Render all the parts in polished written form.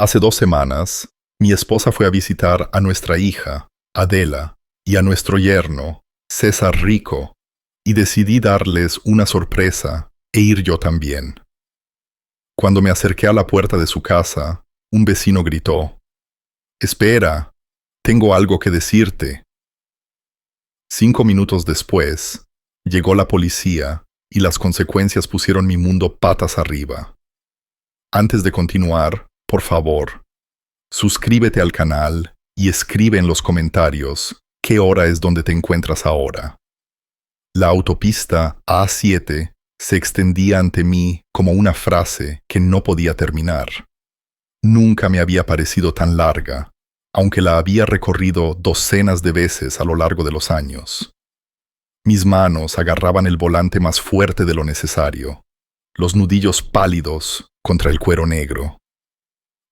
Hace 2 semanas, mi esposa fue a visitar a nuestra hija, Adela, y a nuestro yerno, César Rico, y decidí darles una sorpresa e ir yo también. Cuando me acerqué a la puerta de su casa, un vecino gritó: «Espera, tengo algo que decirte». 5 minutos después, llegó la policía y las consecuencias pusieron mi mundo patas arriba. Antes de continuar, por favor, suscríbete al canal y escribe en los comentarios qué hora es donde te encuentras ahora. La autopista A7 se extendía ante mí como una frase que no podía terminar. Nunca me había parecido tan larga, aunque la había recorrido docenas de veces a lo largo de los años. Mis manos agarraban el volante más fuerte de lo necesario, los nudillos pálidos contra el cuero negro.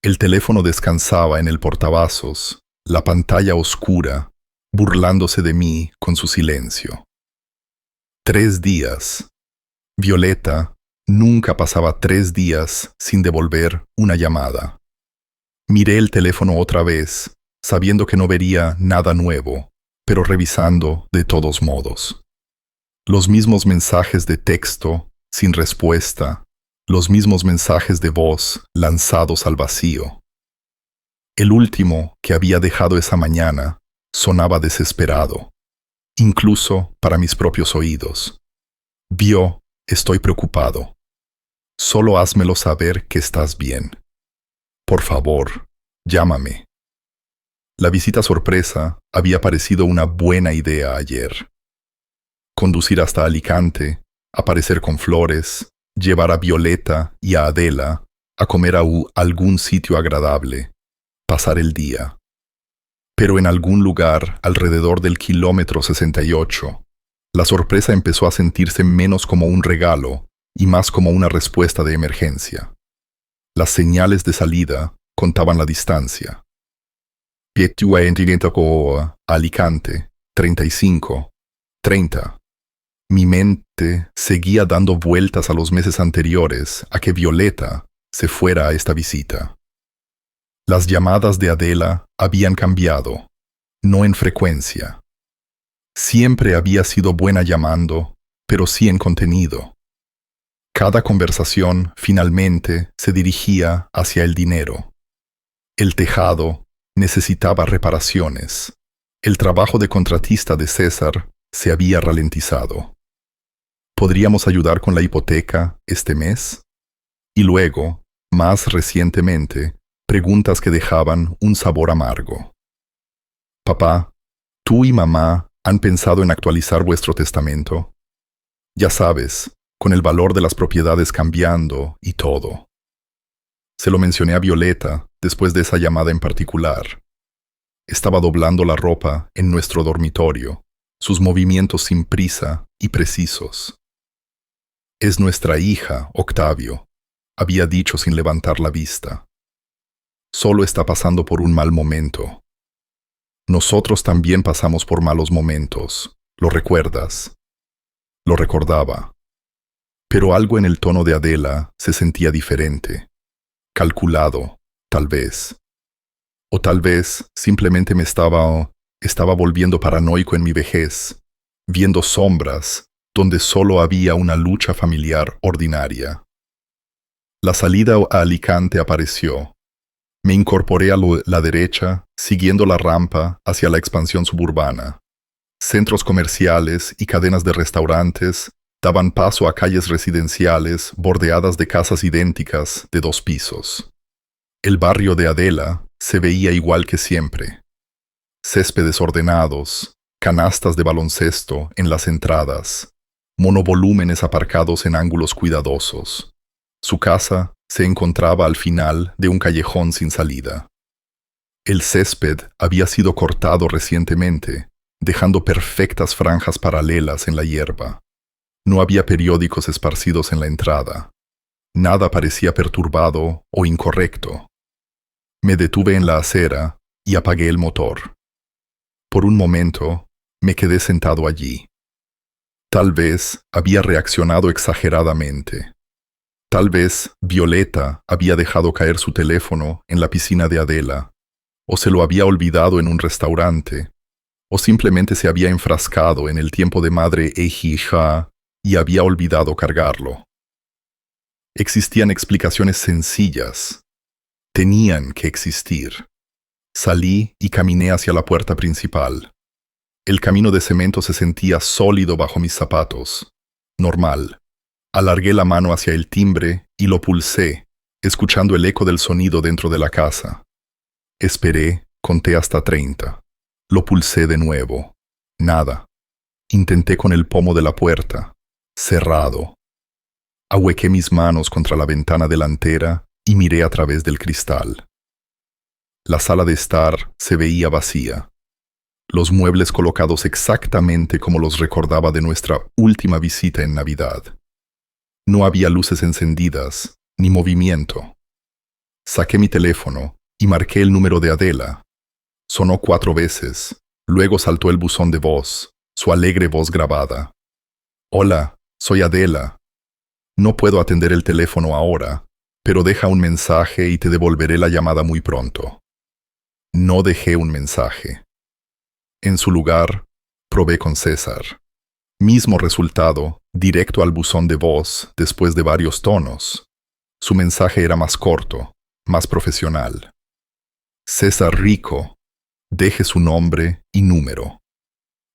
El teléfono descansaba en el portavasos, la pantalla oscura, burlándose de mí con su silencio. 3 días. Violeta nunca pasaba 3 días sin devolver una llamada. Miré el teléfono otra vez, sabiendo que no vería nada nuevo, pero revisando de todos modos. Los mismos mensajes de texto, sin respuesta, los mismos mensajes de voz lanzados al vacío. El último que había dejado esa mañana sonaba desesperado, incluso para mis propios oídos. «Vio, estoy preocupado. Solo házmelo saber que estás bien. Por favor, llámame». La visita sorpresa había parecido una buena idea ayer. Conducir hasta Alicante, aparecer con flores, llevar a Violeta y a Adela a comer a algún sitio agradable, pasar el día. Pero en algún lugar alrededor del kilómetro 68, la sorpresa empezó a sentirse menos como un regalo y más como una respuesta de emergencia. Las señales de salida contaban la distancia. Piettua a Alicante, 35, 30. Mi mente seguía dando vueltas a los meses anteriores a que Violeta se fuera a esta visita. Las llamadas de Adela habían cambiado, no en frecuencia. Siempre había sido buena llamando, pero sí en contenido. Cada conversación finalmente se dirigía hacia el dinero. El tejado necesitaba reparaciones. El trabajo de contratista de César se había ralentizado. ¿Podríamos ayudar con la hipoteca este mes? Y luego, más recientemente, preguntas que dejaban un sabor amargo. «Papá, ¿tú y mamá han pensado en actualizar vuestro testamento? Ya sabes, con el valor de las propiedades cambiando y todo». Se lo mencioné a Violeta después de esa llamada en particular. Estaba doblando la ropa en nuestro dormitorio, sus movimientos sin prisa y precisos. «Es nuestra hija, Octavio», había dicho sin levantar la vista. «Solo está pasando por un mal momento». Nosotros también pasamos por malos momentos, ¿lo recuerdas? Lo recordaba. Pero algo en el tono de Adela se sentía diferente. Calculado, tal vez. O tal vez simplemente me estaba volviendo paranoico en mi vejez, viendo sombras donde solo había una lucha familiar ordinaria. La salida a Alicante apareció. Me incorporé a la derecha, siguiendo la rampa hacia la expansión suburbana. Centros comerciales y cadenas de restaurantes daban paso a calles residenciales bordeadas de casas idénticas de 2 pisos. El barrio de Adela se veía igual que siempre. Céspedes ordenados, canastas de baloncesto en las entradas, monovolúmenes aparcados en ángulos cuidadosos. Su casa se encontraba al final de un callejón sin salida. El césped había sido cortado recientemente, dejando perfectas franjas paralelas en la hierba. No había periódicos esparcidos en la entrada. Nada parecía perturbado o incorrecto. Me detuve en la acera y apagué el motor. Por un momento, me quedé sentado allí. Tal vez había reaccionado exageradamente. Tal vez Violeta había dejado caer su teléfono en la piscina de Adela, o se lo había olvidado en un restaurante, o simplemente se había enfrascado en el tiempo de madre e hija y había olvidado cargarlo. Existían explicaciones sencillas. Tenían que existir. Salí y caminé hacia la puerta principal. El camino de cemento se sentía sólido bajo mis zapatos. Normal. Alargué la mano hacia el timbre y lo pulsé, escuchando el eco del sonido dentro de la casa. Esperé, conté hasta 30. Lo pulsé de nuevo. Nada. Intenté con el pomo de la puerta. Cerrado. Ahuequé mis manos contra la ventana delantera y miré a través del cristal. La sala de estar se veía vacía. Los muebles colocados exactamente como los recordaba de nuestra última visita en Navidad. No había luces encendidas, ni movimiento. Saqué mi teléfono y marqué el número de Adela. Sonó 4 veces, luego saltó el buzón de voz, su alegre voz grabada. Hola, soy Adela. No puedo atender el teléfono ahora, pero deja un mensaje y te devolveré la llamada muy pronto. No dejé un mensaje. En su lugar, probé con César. Mismo resultado, directo al buzón de voz después de varios tonos. Su mensaje era más corto, más profesional. César Rico, deje su nombre y número.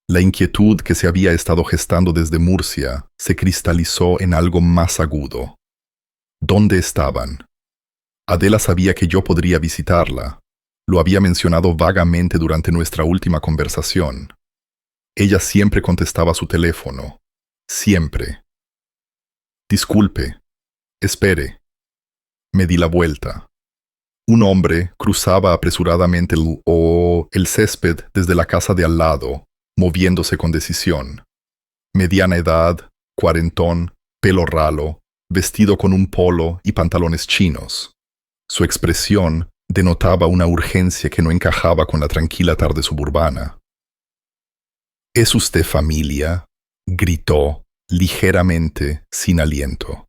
La inquietud que se había estado gestando desde Murcia se cristalizó en algo más agudo. ¿Dónde estaban? Adela sabía que yo podría visitarla. Lo había mencionado vagamente durante nuestra última conversación. Ella siempre contestaba su teléfono. Siempre. Disculpe. Espere. Me di la vuelta. Un hombre cruzaba apresuradamente el césped desde la casa de al lado, moviéndose con decisión. Mediana edad, cuarentón, pelo ralo, vestido con un polo y pantalones chinos. Su expresión denotaba una urgencia que no encajaba con la tranquila tarde suburbana. ¿Es usted familia?, gritó, ligeramente, sin aliento.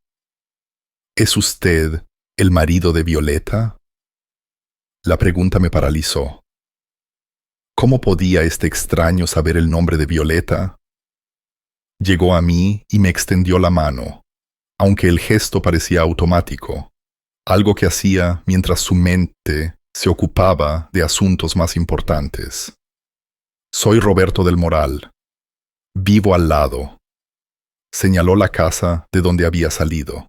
¿Es usted el marido de Violeta? La pregunta me paralizó. ¿Cómo podía este extraño saber el nombre de Violeta? Llegó a mí y me extendió la mano, aunque el gesto parecía automático, algo que hacía mientras su mente se ocupaba de asuntos más importantes. Soy Roberto del Moral. Vivo al lado. Señaló la casa de donde había salido.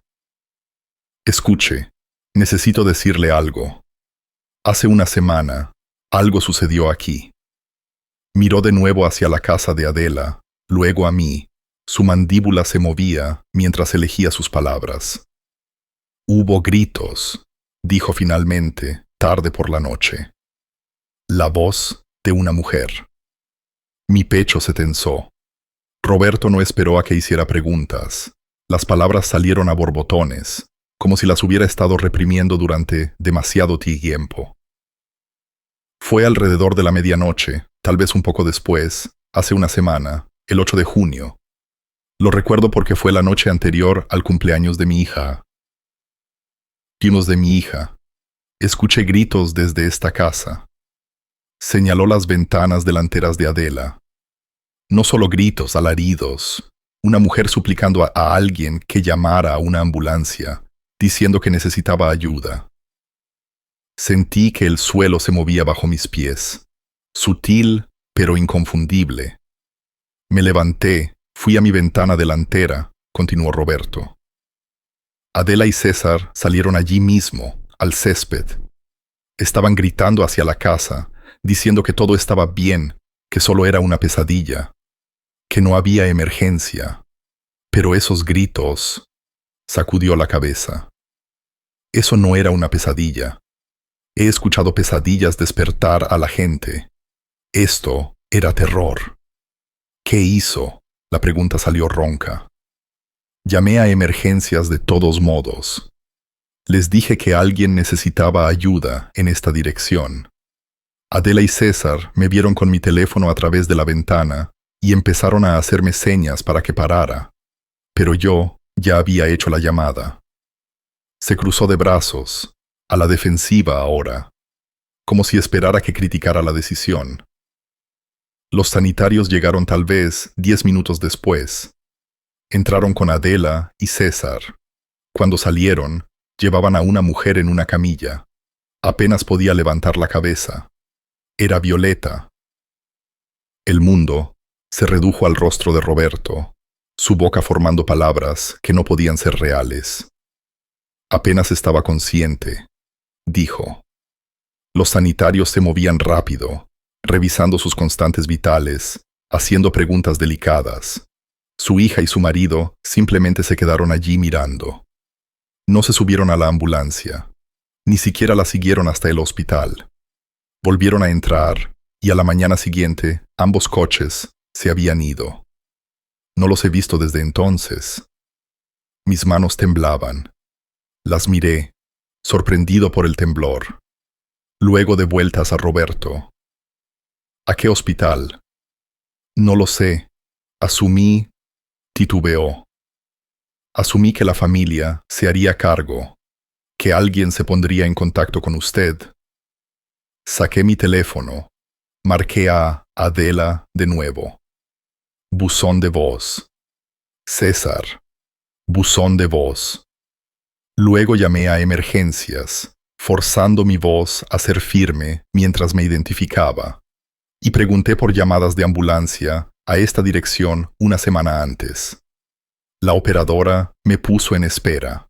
Escuche, necesito decirle algo. Hace una semana, algo sucedió aquí. Miró de nuevo hacia la casa de Adela, luego a mí. Su mandíbula se movía mientras elegía sus palabras. Hubo gritos, dijo finalmente, tarde por la noche. La voz de una mujer. Mi pecho se tensó. Roberto no esperó a que hiciera preguntas. Las palabras salieron a borbotones, como si las hubiera estado reprimiendo durante demasiado tiempo. Fue alrededor de la medianoche, tal vez un poco después, hace una semana, el 8 de junio. Lo recuerdo porque fue la noche anterior al cumpleaños de mi hija. Vimos de mi hija. Escuché gritos desde esta casa. Señaló las ventanas delanteras de Adela. No solo gritos, alaridos. Una mujer suplicando a alguien que llamara a una ambulancia, diciendo que necesitaba ayuda. Sentí que el suelo se movía bajo mis pies. Sutil, pero inconfundible. Me levanté, fui a mi ventana delantera, continuó Roberto. Adela y César salieron allí mismo, al césped. Estaban gritando hacia la casa, diciendo que todo estaba bien, que solo era una pesadilla, que no había emergencia. Pero esos gritos... Sacudió la cabeza. Eso no era una pesadilla. He escuchado pesadillas despertar a la gente. Esto era terror. ¿Qué hizo? La pregunta salió ronca. Llamé a emergencias de todos modos. Les dije que alguien necesitaba ayuda en esta dirección. Adela y César me vieron con mi teléfono a través de la ventana y empezaron a hacerme señas para que parara. Pero yo ya había hecho la llamada. Se cruzó de brazos, a la defensiva ahora, como si esperara que criticara la decisión. Los sanitarios llegaron tal vez 10 minutos después. Entraron con Adela y César. Cuando salieron, llevaban a una mujer en una camilla. Apenas podía levantar la cabeza. Era Violeta. El mundo se redujo al rostro de Roberto, su boca formando palabras que no podían ser reales. Apenas estaba consciente, dijo. Los sanitarios se movían rápido, revisando sus constantes vitales, haciendo preguntas delicadas. Su hija y su marido simplemente se quedaron allí mirando. No se subieron a la ambulancia, ni siquiera la siguieron hasta el hospital. Volvieron a entrar, y a la mañana siguiente, ambos coches se habían ido. No los he visto desde entonces. Mis manos temblaban. Las miré, sorprendido por el temblor. Luego de vueltas a Roberto. ¿A qué hospital? No lo sé. Asumí, titubeó. Asumí que la familia se haría cargo, que alguien se pondría en contacto con usted. Saqué mi teléfono. Marqué a Adela de nuevo. Buzón de voz. César. Buzón de voz. Luego llamé a emergencias, forzando mi voz a ser firme mientras me identificaba, y pregunté por llamadas de ambulancia a esta dirección una semana antes. La operadora me puso en espera.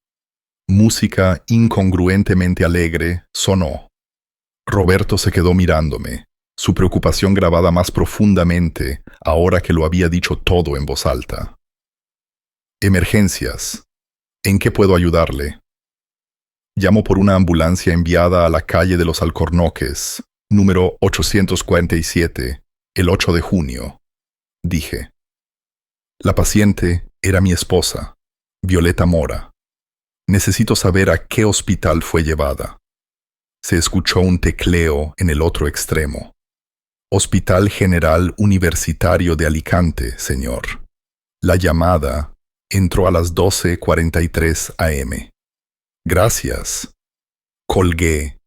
Música incongruentemente alegre sonó. Roberto se quedó mirándome, su preocupación grabada más profundamente ahora que lo había dicho todo en voz alta. Emergencias. ¿En qué puedo ayudarle? Llamo por una ambulancia enviada a la calle de los Alcornoques, número 847, el 8 de junio, dije. La paciente era mi esposa, Violeta Mora. Necesito saber a qué hospital fue llevada. Se escuchó un tecleo en el otro extremo. Hospital General Universitario de Alicante, señor. La llamada entró a las 12:43 am. Gracias. Colgué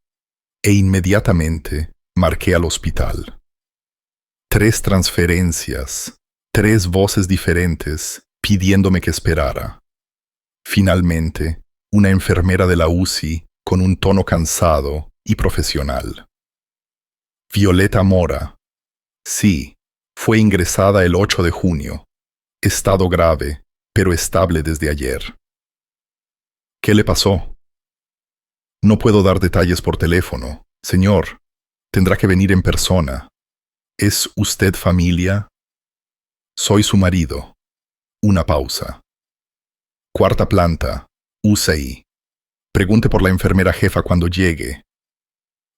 e inmediatamente marqué al hospital. 3 transferencias, 3 voces diferentes pidiéndome que esperara. Finalmente, una enfermera de la UCI con un tono cansado y profesional. Violeta Mora. Sí, fue ingresada el 8 de junio. Estado grave, pero estable desde ayer. ¿Qué le pasó? No puedo dar detalles por teléfono, señor. Tendrá que venir en persona. ¿Es usted familia? Soy su marido. Una pausa. 4ª planta, UCI. Pregunte por la enfermera jefa cuando llegue.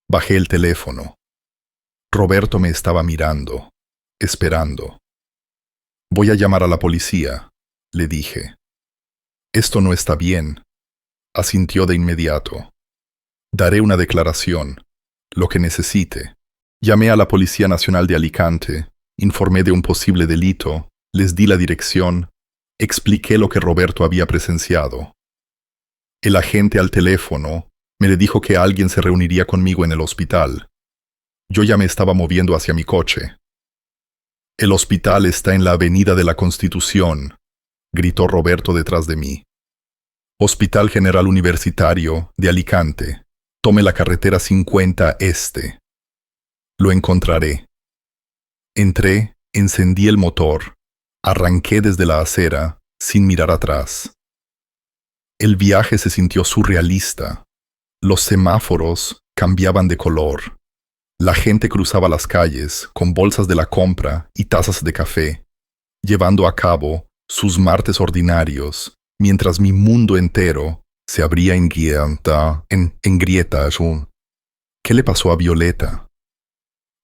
Bajé el teléfono. Roberto me estaba mirando, esperando. Voy a llamar a la policía, le dije. Esto no está bien. Asintió de inmediato. Daré una declaración, lo que necesite. Llamé a la Policía Nacional de Alicante, informé de un posible delito, les di la dirección, expliqué lo que Roberto había presenciado. El agente al teléfono me dijo que alguien se reuniría conmigo en el hospital. Yo ya me estaba moviendo hacia mi coche. El hospital está en la Avenida de la Constitución, gritó Roberto detrás de mí. Hospital General Universitario de Alicante. Tome la carretera 50 Este. Lo encontraré. Entré, encendí el motor, arranqué desde la acera, sin mirar atrás. El viaje se sintió surrealista. Los semáforos cambiaban de color. La gente cruzaba las calles con bolsas de la compra y tazas de café, llevando a cabo sus martes ordinarios, mientras mi mundo entero se abría en grietas. ¿Qué le pasó a Violeta?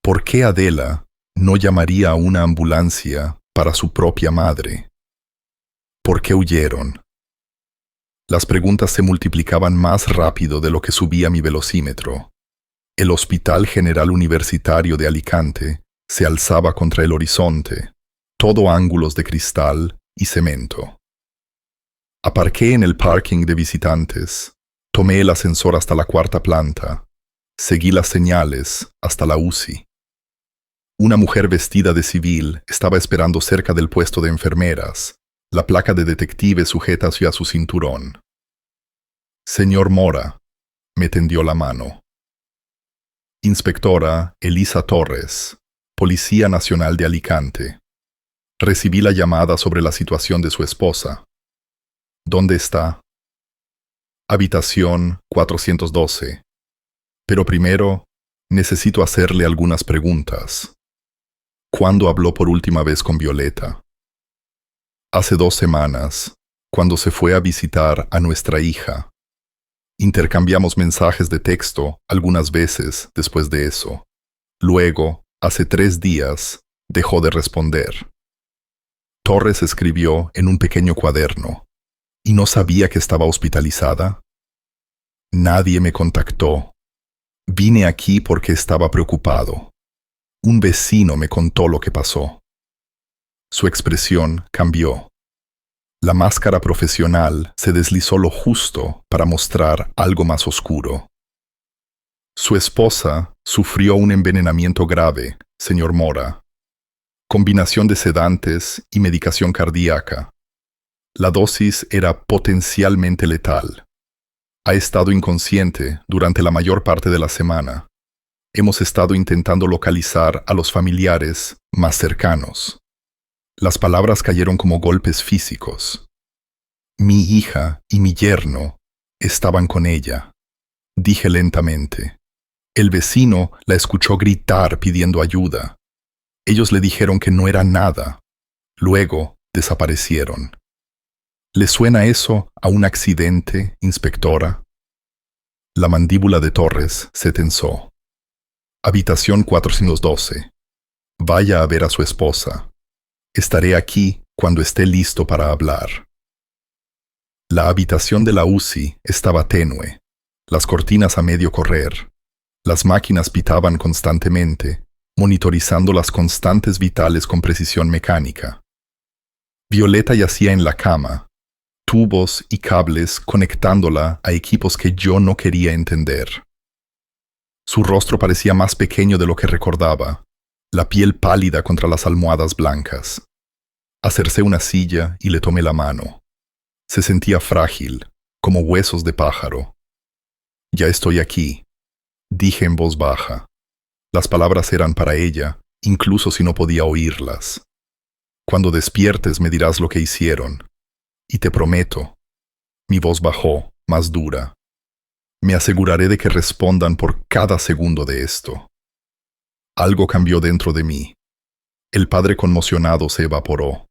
¿Por qué Adela no llamaría a una ambulancia para su propia madre? ¿Por qué huyeron? Las preguntas se multiplicaban más rápido de lo que subía mi velocímetro. El Hospital General Universitario de Alicante se alzaba contra el horizonte, todo ángulos de cristal y cemento. Aparqué en el parking de visitantes, Tomé el ascensor hasta la cuarta planta. Seguí las señales hasta la UCI. Una mujer vestida de civil estaba esperando cerca del puesto de enfermeras, la placa de detective sujeta hacia su cinturón. Señor Mora, me tendió la mano. Inspectora Elisa Torres, Policía Nacional de Alicante. Recibí la llamada sobre la situación de su esposa. ¿Dónde está? Habitación 412. Pero primero, necesito hacerle algunas preguntas. ¿Cuándo habló por última vez con Violeta? Hace 2 semanas, cuando se fue a visitar a nuestra hija. Intercambiamos mensajes de texto algunas veces después de eso. Luego, hace 3 días, dejó de responder. Torres escribió en un pequeño cuaderno. ¿Y no sabía que estaba hospitalizada? Nadie me contactó. Vine aquí porque estaba preocupado. Un vecino me contó lo que pasó. Su expresión cambió. La máscara profesional se deslizó lo justo para mostrar algo más oscuro. Su esposa sufrió un envenenamiento grave, señor Mora. Combinación de sedantes y medicación cardíaca. La dosis era potencialmente letal. Ha estado inconsciente durante la mayor parte de la semana. Hemos estado intentando localizar a los familiares más cercanos. Las palabras cayeron como golpes físicos. Mi hija y mi yerno estaban con ella. Dije lentamente. El vecino la escuchó gritar pidiendo ayuda. Ellos le dijeron que no era nada. Luego desaparecieron. ¿Le suena eso a un accidente, inspectora? La mandíbula de Torres se tensó. Habitación 412. Vaya a ver a su esposa. Estaré aquí cuando esté listo para hablar. La habitación de la UCI estaba tenue, las cortinas a medio correr. Las máquinas pitaban constantemente, monitorizando las constantes vitales con precisión mecánica. Violeta yacía en la cama, tubos y cables conectándola a equipos que yo no quería entender. Su rostro parecía más pequeño de lo que recordaba, la piel pálida contra las almohadas blancas. Acercé una silla y le tomé la mano. Se sentía frágil, como huesos de pájaro. Ya estoy aquí, dije en voz baja. Las palabras eran para ella, incluso si no podía oírlas. Cuando despiertes me dirás lo que hicieron. Y te prometo. Mi voz bajó, más dura. Me aseguraré de que respondan por cada segundo de esto. Algo cambió dentro de mí. El padre conmocionado se evaporó.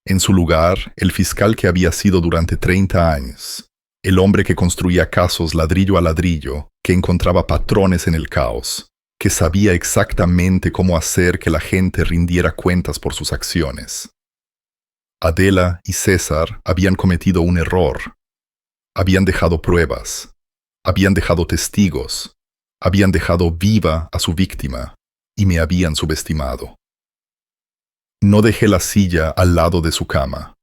En su lugar, el fiscal que había sido durante 30 años. El hombre que construía casos ladrillo a ladrillo, que encontraba patrones en el caos, que sabía exactamente cómo hacer que la gente rindiera cuentas por sus acciones. Adela y César habían cometido un error. Habían dejado pruebas. Habían dejado testigos. Habían dejado viva a su víctima y me habían subestimado. No dejé la silla al lado de su cama.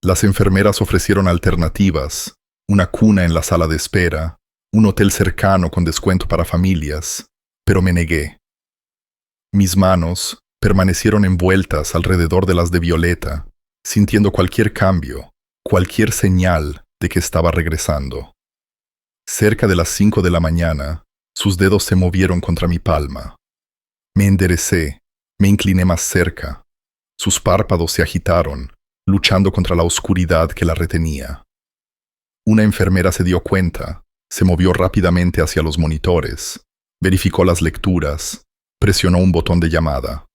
Las enfermeras ofrecieron alternativas, una cuna en la sala de espera, un hotel cercano con descuento para familias, pero me negué. Mis manos permanecieron envueltas alrededor de las de Violeta, sintiendo cualquier cambio, cualquier señal de que estaba regresando. Cerca de las 5 de la mañana, sus dedos se movieron contra mi palma. Me enderecé, me incliné más cerca. Sus párpados se agitaron, luchando contra la oscuridad que la retenía. Una enfermera se dio cuenta, se movió rápidamente hacia los monitores, verificó las lecturas, presionó un botón de llamada.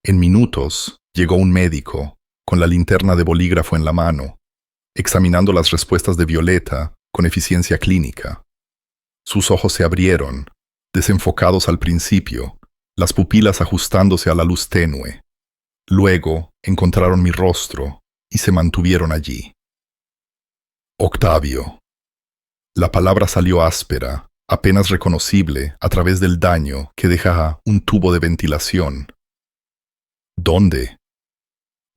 En minutos, llegó un médico, con la linterna de bolígrafo en la mano, examinando las respuestas de Violeta con eficiencia clínica. Sus ojos se abrieron, desenfocados al principio, las pupilas ajustándose a la luz tenue. Luego encontraron mi rostro y se mantuvieron allí. Octavio. La palabra salió áspera, apenas reconocible a través del daño que deja un tubo de ventilación. ¿Dónde?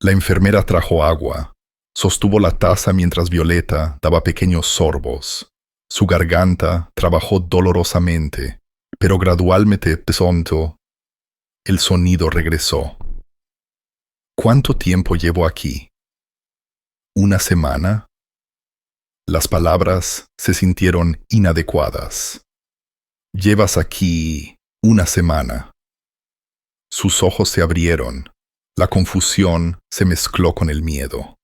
La enfermera trajo agua. Sostuvo la taza mientras Violeta daba pequeños sorbos. Su garganta trabajó dolorosamente, pero gradualmente pronto el sonido regresó. ¿Cuánto tiempo llevo aquí? ¿Una semana? Las palabras se sintieron inadecuadas. Llevas aquí una semana. Sus ojos se abrieron. La confusión se mezcló con el miedo.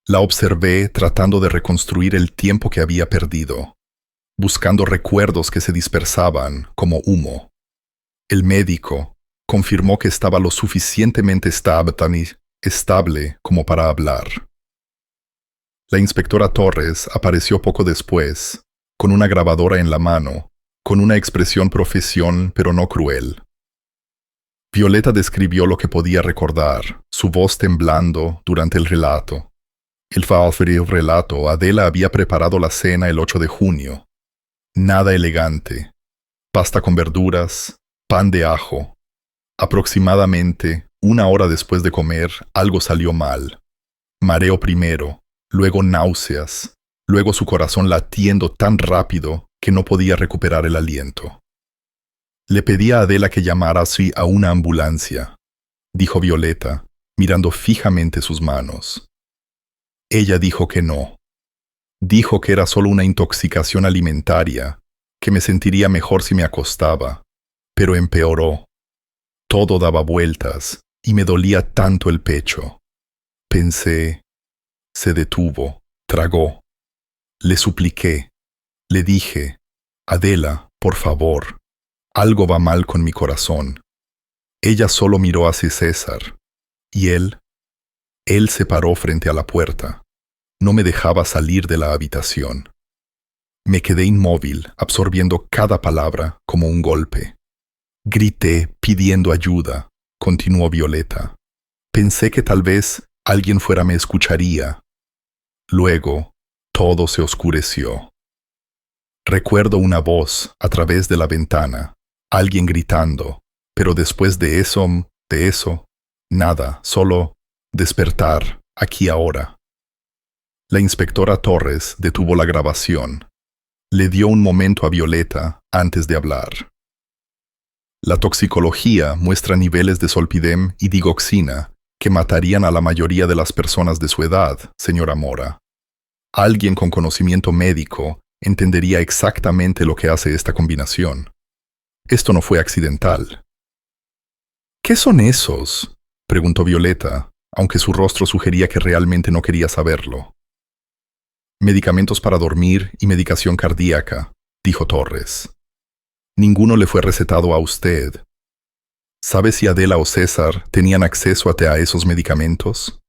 La observé tratando de reconstruir el tiempo que había perdido, buscando recuerdos que se dispersaban como humo. El médico confirmó que estaba lo suficientemente estable como para hablar. La inspectora Torres apareció poco después, con una grabadora en la mano, con una expresión profesional pero no cruel. Violeta describió lo que podía recordar, su voz temblando durante el relato. El relato, Adela había preparado la cena el 8 de junio. Nada elegante. Pasta con verduras, pan de ajo. Aproximadamente una hora después de comer, algo salió mal. Mareo primero, luego náuseas, luego su corazón latiendo tan rápido que no podía recuperar el aliento. Le pedí a Adela que llamara así a una ambulancia, dijo Violeta, mirando fijamente sus manos. Ella dijo que no. Dijo que era solo una intoxicación alimentaria, que me sentiría mejor si me acostaba, pero empeoró. Todo daba vueltas y me dolía tanto el pecho. Pensé, se detuvo, tragó. Le supliqué, le dije, Adela, por favor, algo va mal con mi corazón. Ella solo miró hacia César, y él se paró frente a la puerta. No me dejaba salir de la habitación. Me quedé inmóvil, absorbiendo cada palabra como un golpe. Grité pidiendo ayuda, continuó Violeta. Pensé que tal vez alguien fuera me escucharía. Luego, todo se oscureció. Recuerdo una voz a través de la ventana, alguien gritando, pero después de eso, nada, solo despertar, aquí ahora. La inspectora Torres detuvo la grabación. Le dio un momento a Violeta antes de hablar. La toxicología muestra niveles de zolpidem y digoxina que matarían a la mayoría de las personas de su edad, señora Mora. Alguien con conocimiento médico entendería exactamente lo que hace esta combinación. Esto no fue accidental. ¿Qué son esos?, preguntó Violeta, aunque su rostro sugería que realmente no quería saberlo. Medicamentos para dormir y medicación cardíaca, dijo Torres. Ninguno le fue recetado a usted. ¿Sabe si Adela o César tenían acceso a esos medicamentos?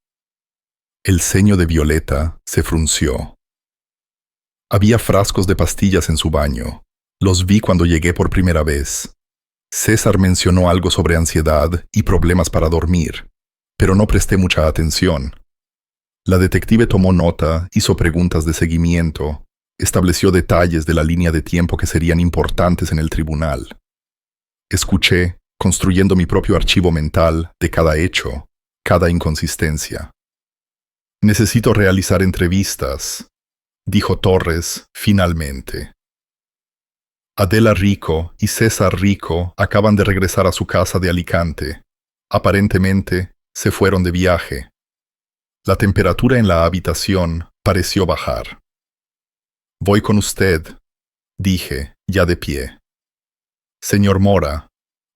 El ceño de Violeta se frunció. Había frascos de pastillas en su baño. Los vi cuando llegué por primera vez. César mencionó algo sobre ansiedad y problemas para dormir, pero no presté mucha atención. La detective tomó nota, hizo preguntas de seguimiento, estableció detalles de la línea de tiempo que serían importantes en el tribunal. Escuché, construyendo mi propio archivo mental de cada hecho, cada inconsistencia. Necesito realizar entrevistas, dijo Torres finalmente. Adela Rico y César Rico acaban de regresar a su casa de Alicante. Aparentemente, se fueron de viaje. La temperatura en la habitación pareció bajar. Voy con usted, dije, ya de pie. Señor Mora,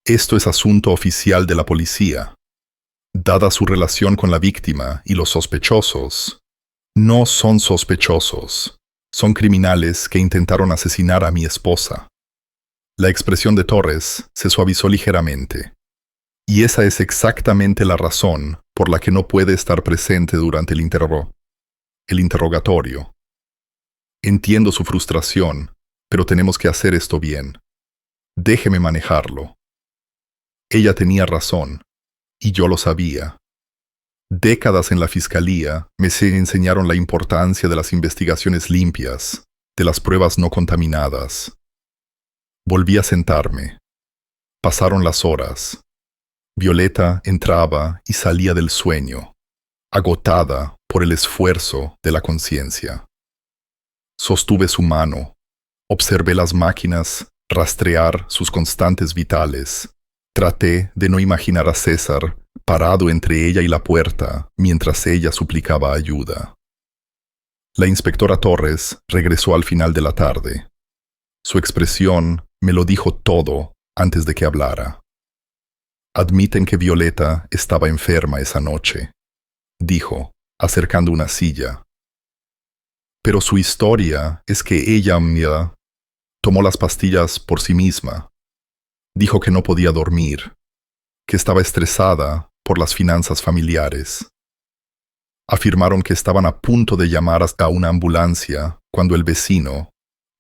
esto es asunto oficial de la policía. Dada su relación con la víctima y los sospechosos, no son sospechosos. Son criminales que intentaron asesinar a mi esposa. La expresión de Torres se suavizó ligeramente. Y esa es exactamente la razón por la que no puede estar presente durante el interrogatorio. Entiendo su frustración, pero tenemos que hacer esto bien. Déjeme manejarlo. Ella tenía razón, y yo lo sabía. Décadas en la fiscalía me enseñaron la importancia de las investigaciones limpias, de las pruebas no contaminadas. Volví a sentarme. Pasaron las horas. Violeta entraba y salía del sueño, agotada por el esfuerzo de la conciencia. Sostuve su mano. Observé las máquinas rastrear sus constantes vitales. Traté de no imaginar a César parado entre ella y la puerta mientras ella suplicaba ayuda. La inspectora Torres regresó al final de la tarde. Su expresión me lo dijo todo antes de que hablara. Admiten que Violeta estaba enferma esa noche, dijo, acercando una silla. Pero su historia es que ella tomó las pastillas por sí misma. Dijo que no podía dormir, que estaba estresada por las finanzas familiares. Afirmaron que estaban a punto de llamar a una ambulancia cuando el vecino,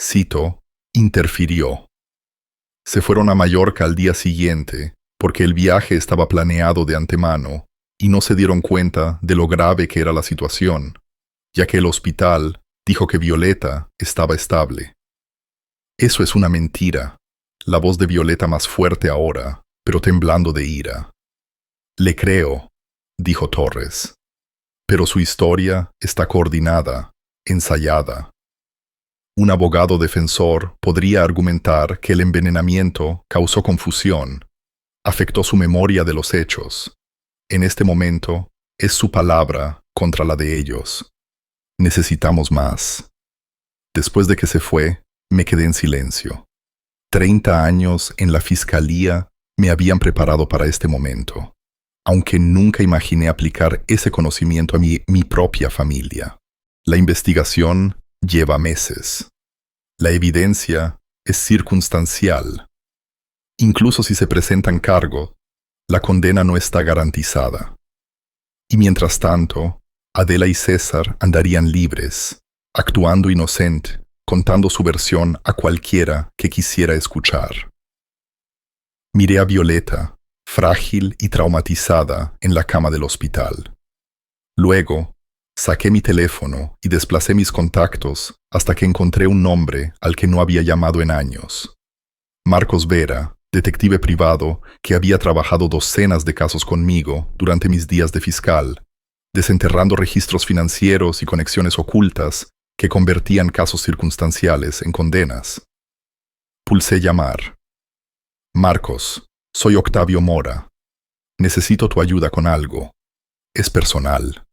cito, interfirió. Se fueron a Mallorca al día siguiente porque el viaje estaba planeado de antemano y no se dieron cuenta de lo grave que era la situación, ya que el hospital dijo que Violeta estaba estable. Eso es una mentira. La voz de Violeta más fuerte ahora, pero temblando de ira. Le creo, dijo Torres. Pero su historia está coordinada, ensayada. Un abogado defensor podría argumentar que el envenenamiento causó confusión, afectó su memoria de los hechos. En este momento, es su palabra contra la de ellos. Necesitamos más. Después de que se fue, me quedé en silencio. 30 años en la fiscalía me habían preparado para este momento, aunque nunca imaginé aplicar ese conocimiento a mi propia familia. La investigación lleva meses. La evidencia es circunstancial. Incluso si se presentan cargos, la condena no está garantizada. Y mientras tanto, Adela y César andarían libres, actuando inocente, contando su versión a cualquiera que quisiera escuchar. Miré a Violeta, frágil y traumatizada, en la cama del hospital. Luego, saqué mi teléfono y desplacé mis contactos hasta que encontré un nombre al que no había llamado en años. Marcos Vera, detective privado que había trabajado docenas de casos conmigo durante mis días de fiscal, desenterrando registros financieros y conexiones ocultas que convertían casos circunstanciales en condenas. Pulsé llamar. Marcos, soy Octavio Mora. Necesito tu ayuda con algo. Es personal.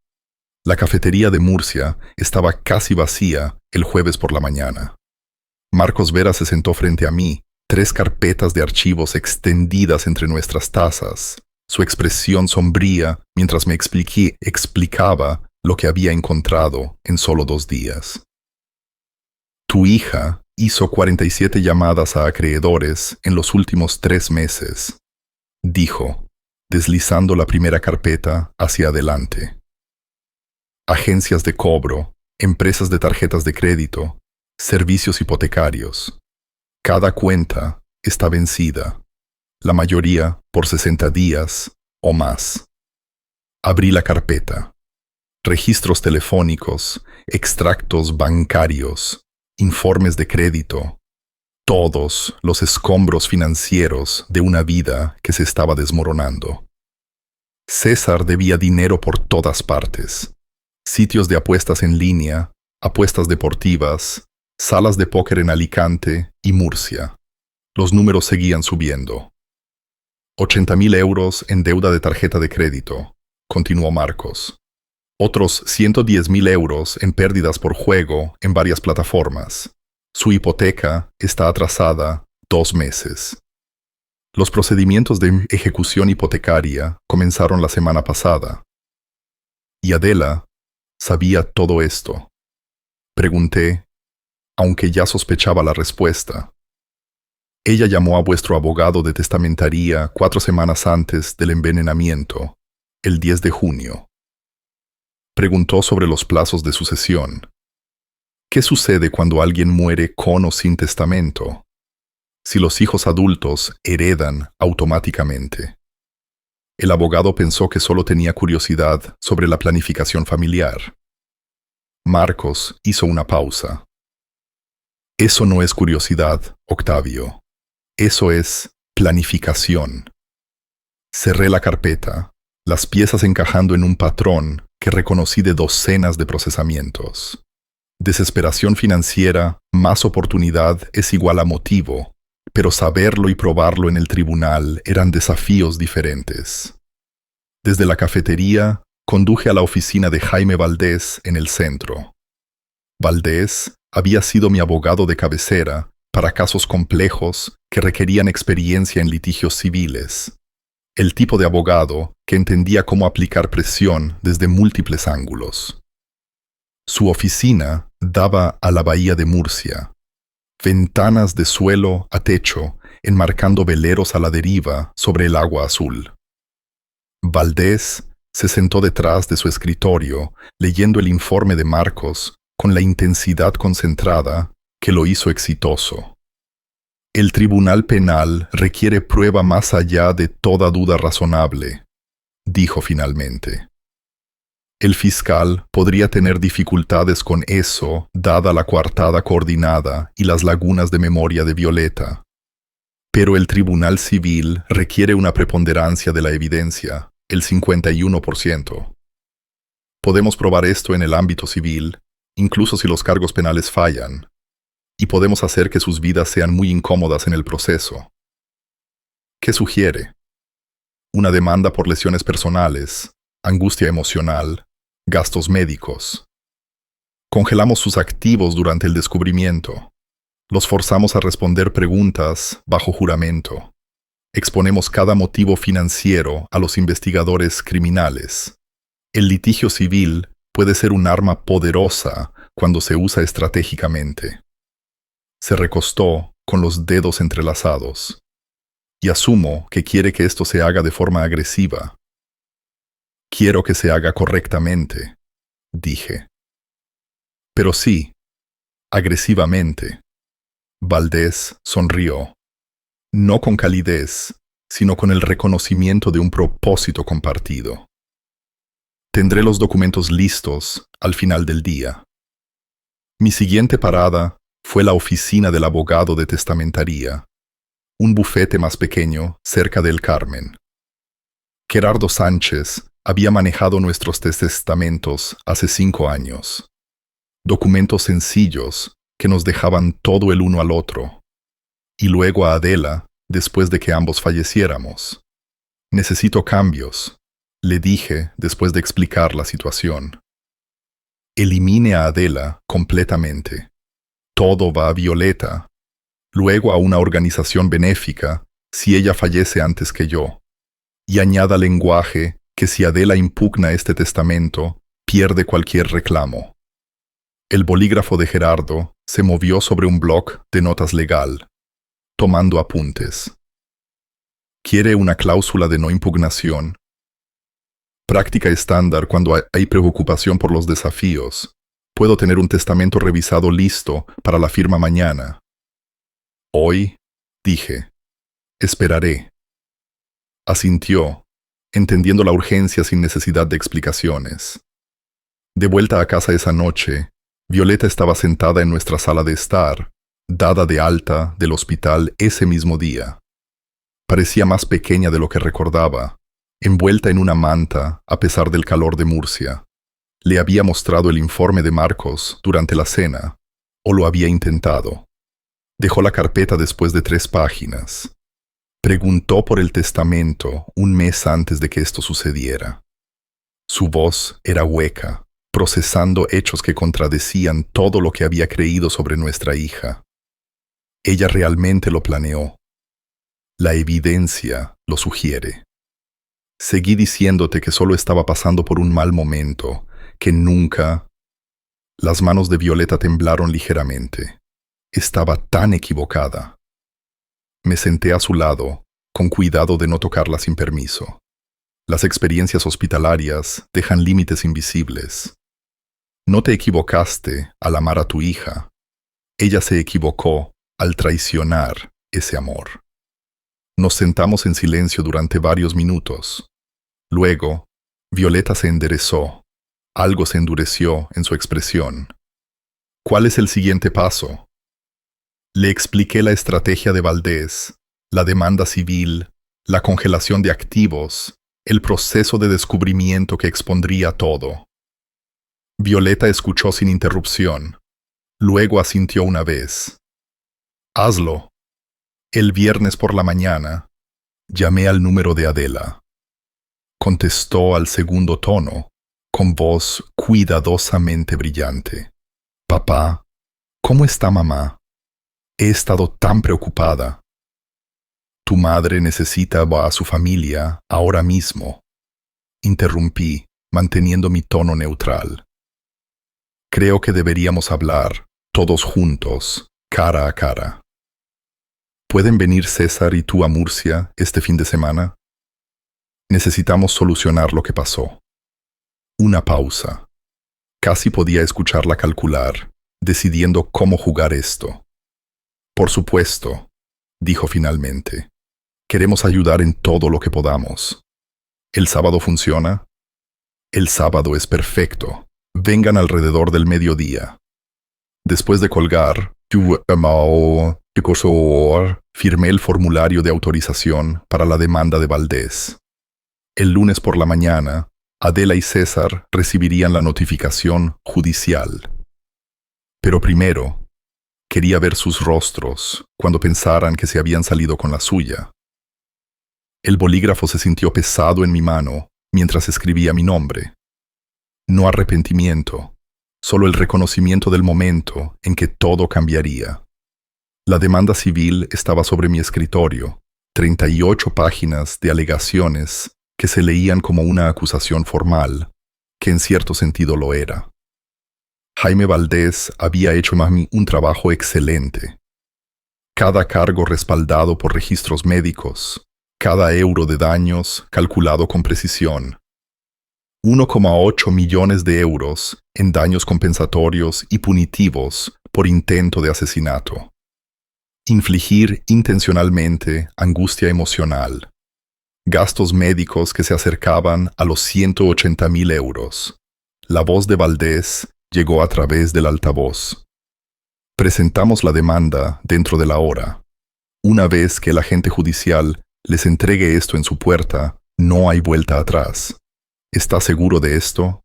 La cafetería de Murcia estaba casi vacía el jueves por la mañana. Marcos Vera se sentó frente a mí, 3 carpetas de archivos extendidas entre nuestras tazas, su expresión sombría mientras me explicaba lo que había encontrado en solo 2 días. Tu hija hizo 47 llamadas a acreedores en los últimos 3 meses, dijo, deslizando la primera carpeta hacia adelante. Agencias de cobro, empresas de tarjetas de crédito, servicios hipotecarios. Cada cuenta está vencida, la mayoría por 60 días o más. Abrí la carpeta. Registros telefónicos, extractos bancarios, informes de crédito, todos los escombros financieros de una vida que se estaba desmoronando. César debía dinero por todas partes. Sitios de apuestas en línea, apuestas deportivas, salas de póker en Alicante y Murcia. Los números seguían subiendo. 80.000 euros en deuda de tarjeta de crédito, continuó Marcos. Otros 110.000 euros en pérdidas por juego en varias plataformas. Su hipoteca está atrasada 2 meses. Los procedimientos de ejecución hipotecaria comenzaron la semana pasada. Y Adela sabía todo esto. Pregunté, aunque ya sospechaba la respuesta. Ella llamó a vuestro abogado de testamentaría 4 semanas antes del envenenamiento, el 10 de junio. Preguntó sobre los plazos de sucesión. ¿Qué sucede cuando alguien muere con o sin testamento? Si los hijos adultos heredan automáticamente. El abogado pensó que solo tenía curiosidad sobre la planificación familiar. Marcos hizo una pausa. Eso no es curiosidad, Octavio. Eso es planificación. Cerré la carpeta, las piezas encajando en un patrón que reconocí de docenas de procesamientos. Desesperación financiera más oportunidad es igual a motivo, pero saberlo y probarlo en el tribunal eran desafíos diferentes. Desde la cafetería, conduje a la oficina de Jaime Valdés en el centro. Valdés había sido mi abogado de cabecera para casos complejos que requerían experiencia en litigios civiles. El tipo de abogado que entendía cómo aplicar presión desde múltiples ángulos. Su oficina daba a la bahía de Murcia. Ventanas de suelo a techo, enmarcando veleros a la deriva sobre el agua azul. Valdés se sentó detrás de su escritorio, leyendo el informe de Marcos con la intensidad concentrada que lo hizo exitoso. El Tribunal Penal requiere prueba más allá de toda duda razonable, dijo finalmente. El fiscal podría tener dificultades con eso, dada la coartada coordinada y las lagunas de memoria de Violeta. Pero el Tribunal Civil requiere una preponderancia de la evidencia, el 51%. Podemos probar esto en el ámbito civil, incluso si los cargos penales fallan, y podemos hacer que sus vidas sean muy incómodas en el proceso. ¿Qué sugiere? Una demanda por lesiones personales, angustia emocional, gastos médicos. Congelamos sus activos durante el descubrimiento. Los forzamos a responder preguntas bajo juramento. Exponemos cada motivo financiero a los investigadores criminales. El litigio civil puede ser un arma poderosa cuando se usa estratégicamente. Se recostó con los dedos entrelazados. Y asumo que quiere que esto se haga de forma agresiva. Quiero que se haga correctamente, dije. Pero sí, agresivamente. Valdés sonrió. No con calidez, sino con el reconocimiento de un propósito compartido. Tendré los documentos listos al final del día. Mi siguiente parada fue la oficina del abogado de testamentaría, un bufete más pequeño cerca del Carmen. Gerardo Sánchez había manejado nuestros testamentos hace 5 años. Documentos sencillos que nos dejaban todo el uno al otro. Y luego a Adela, después de que ambos falleciéramos. Necesito cambios, le dije después de explicar la situación. Elimine a Adela completamente. Todo va a Violeta. Luego a una organización benéfica, si ella fallece antes que yo. Y añada lenguaje que si Adela impugna este testamento, pierde cualquier reclamo. El bolígrafo de Gerardo se movió sobre un bloc de notas legal, tomando apuntes. ¿Quiere una cláusula de no impugnación? Práctica estándar cuando hay preocupación por los desafíos. Puedo tener un testamento revisado listo para la firma mañana. Hoy, dije, esperaré. Asintió, entendiendo la urgencia sin necesidad de explicaciones. De vuelta a casa esa noche, Violeta estaba sentada en nuestra sala de estar, dada de alta del hospital ese mismo día. Parecía más pequeña de lo que recordaba, envuelta en una manta a pesar del calor de Murcia. Le había mostrado el informe de Marcos durante la cena, o lo había intentado. Dejó la carpeta después de 3 páginas. Preguntó por el testamento un mes antes de que esto sucediera. Su voz era hueca, procesando hechos que contradecían todo lo que había creído sobre nuestra hija. Ella realmente lo planeó. La evidencia lo sugiere. Seguí diciéndote que solo estaba pasando por un mal momento, que nunca... Las manos de Violeta temblaron ligeramente. Estaba tan equivocada. Me senté a su lado, con cuidado de no tocarla sin permiso. Las experiencias hospitalarias dejan límites invisibles. No te equivocaste al amar a tu hija. Ella se equivocó al traicionar ese amor. Nos sentamos en silencio durante varios minutos. Luego, Violeta se enderezó. Algo se endureció en su expresión. ¿Cuál es el siguiente paso? Le expliqué la estrategia de Valdés, la demanda civil, la congelación de activos, el proceso de descubrimiento que expondría todo. Violeta escuchó sin interrupción, Luego asintió una vez. Hazlo. El viernes por la mañana, llamé al número de Adela. Contestó al segundo tono, con voz cuidadosamente brillante. Papá, ¿cómo está mamá? He estado tan preocupada. Tu madre necesita a su familia ahora mismo. Interrumpí, manteniendo mi tono neutral. Creo que deberíamos hablar, todos juntos, cara a cara. ¿Pueden venir César y tú a Murcia este fin de semana? Necesitamos solucionar lo que pasó. Una pausa. Casi podía escucharla calcular, decidiendo cómo jugar esto. Por supuesto, dijo finalmente. Queremos ayudar en todo lo que podamos. ¿El sábado funciona? El sábado es perfecto. Vengan alrededor del mediodía. Después de colgar, firmé el formulario de autorización para la demanda de Valdés. El lunes por la mañana, Adela y César recibirían la notificación judicial. Pero primero, quería ver sus rostros cuando pensaran que se habían salido con la suya. El bolígrafo se sintió pesado en mi mano mientras escribía mi nombre. No arrepentimiento, solo el reconocimiento del momento en que todo cambiaría. La demanda civil estaba sobre mi escritorio, 38 páginas de alegaciones que se leían como una acusación formal, que en cierto sentido lo era. Jaime Valdés había hecho un trabajo excelente. Cada cargo respaldado por registros médicos, cada euro de daños calculado con precisión. 1,8 millones de euros en daños compensatorios y punitivos por intento de asesinato. Infligir intencionalmente angustia emocional. Gastos médicos que se acercaban a los 180.000 euros. La voz de Valdés llegó a través del altavoz. Presentamos la demanda dentro de la hora. Una vez que el agente judicial les entregue esto en su puerta, no hay vuelta atrás. ¿Está seguro de esto?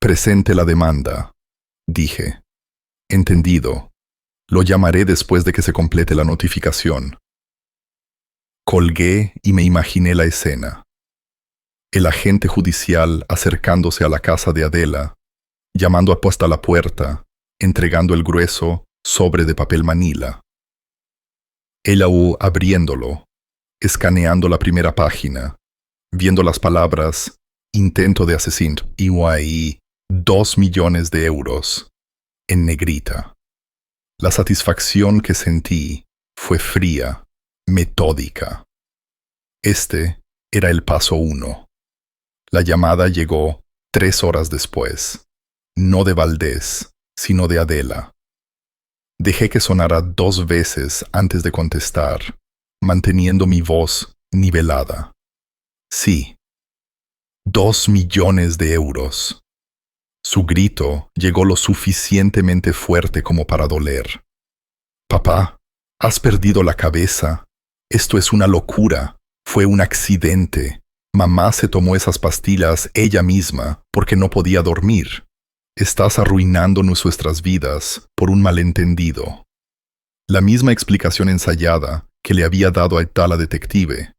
Presente la demanda, dije. Entendido. Lo llamaré después de que se complete la notificación. Colgué y me imaginé la escena. El agente judicial acercándose a la casa de Adela, llamando hasta la puerta, entregando el grueso sobre de papel manila. Ella abriéndolo, escaneando la primera página, viendo las palabras intento de asesinato y 2 millones de euros en negrita. La satisfacción que sentí fue fría, metódica. Este era el paso 1. La llamada llegó 3 horas después, no de Valdés, sino de Adela. Dejé que sonara 2 veces antes de contestar, manteniendo mi voz nivelada. Sí. 2 millones de euros. Su grito llegó lo suficientemente fuerte como para doler. Papá, has perdido la cabeza. Esto es una locura. Fue un accidente. Mamá se tomó esas pastillas ella misma porque no podía dormir. Estás arruinando nuestras vidas por un malentendido. La misma explicación ensayada que le había dado a la detective.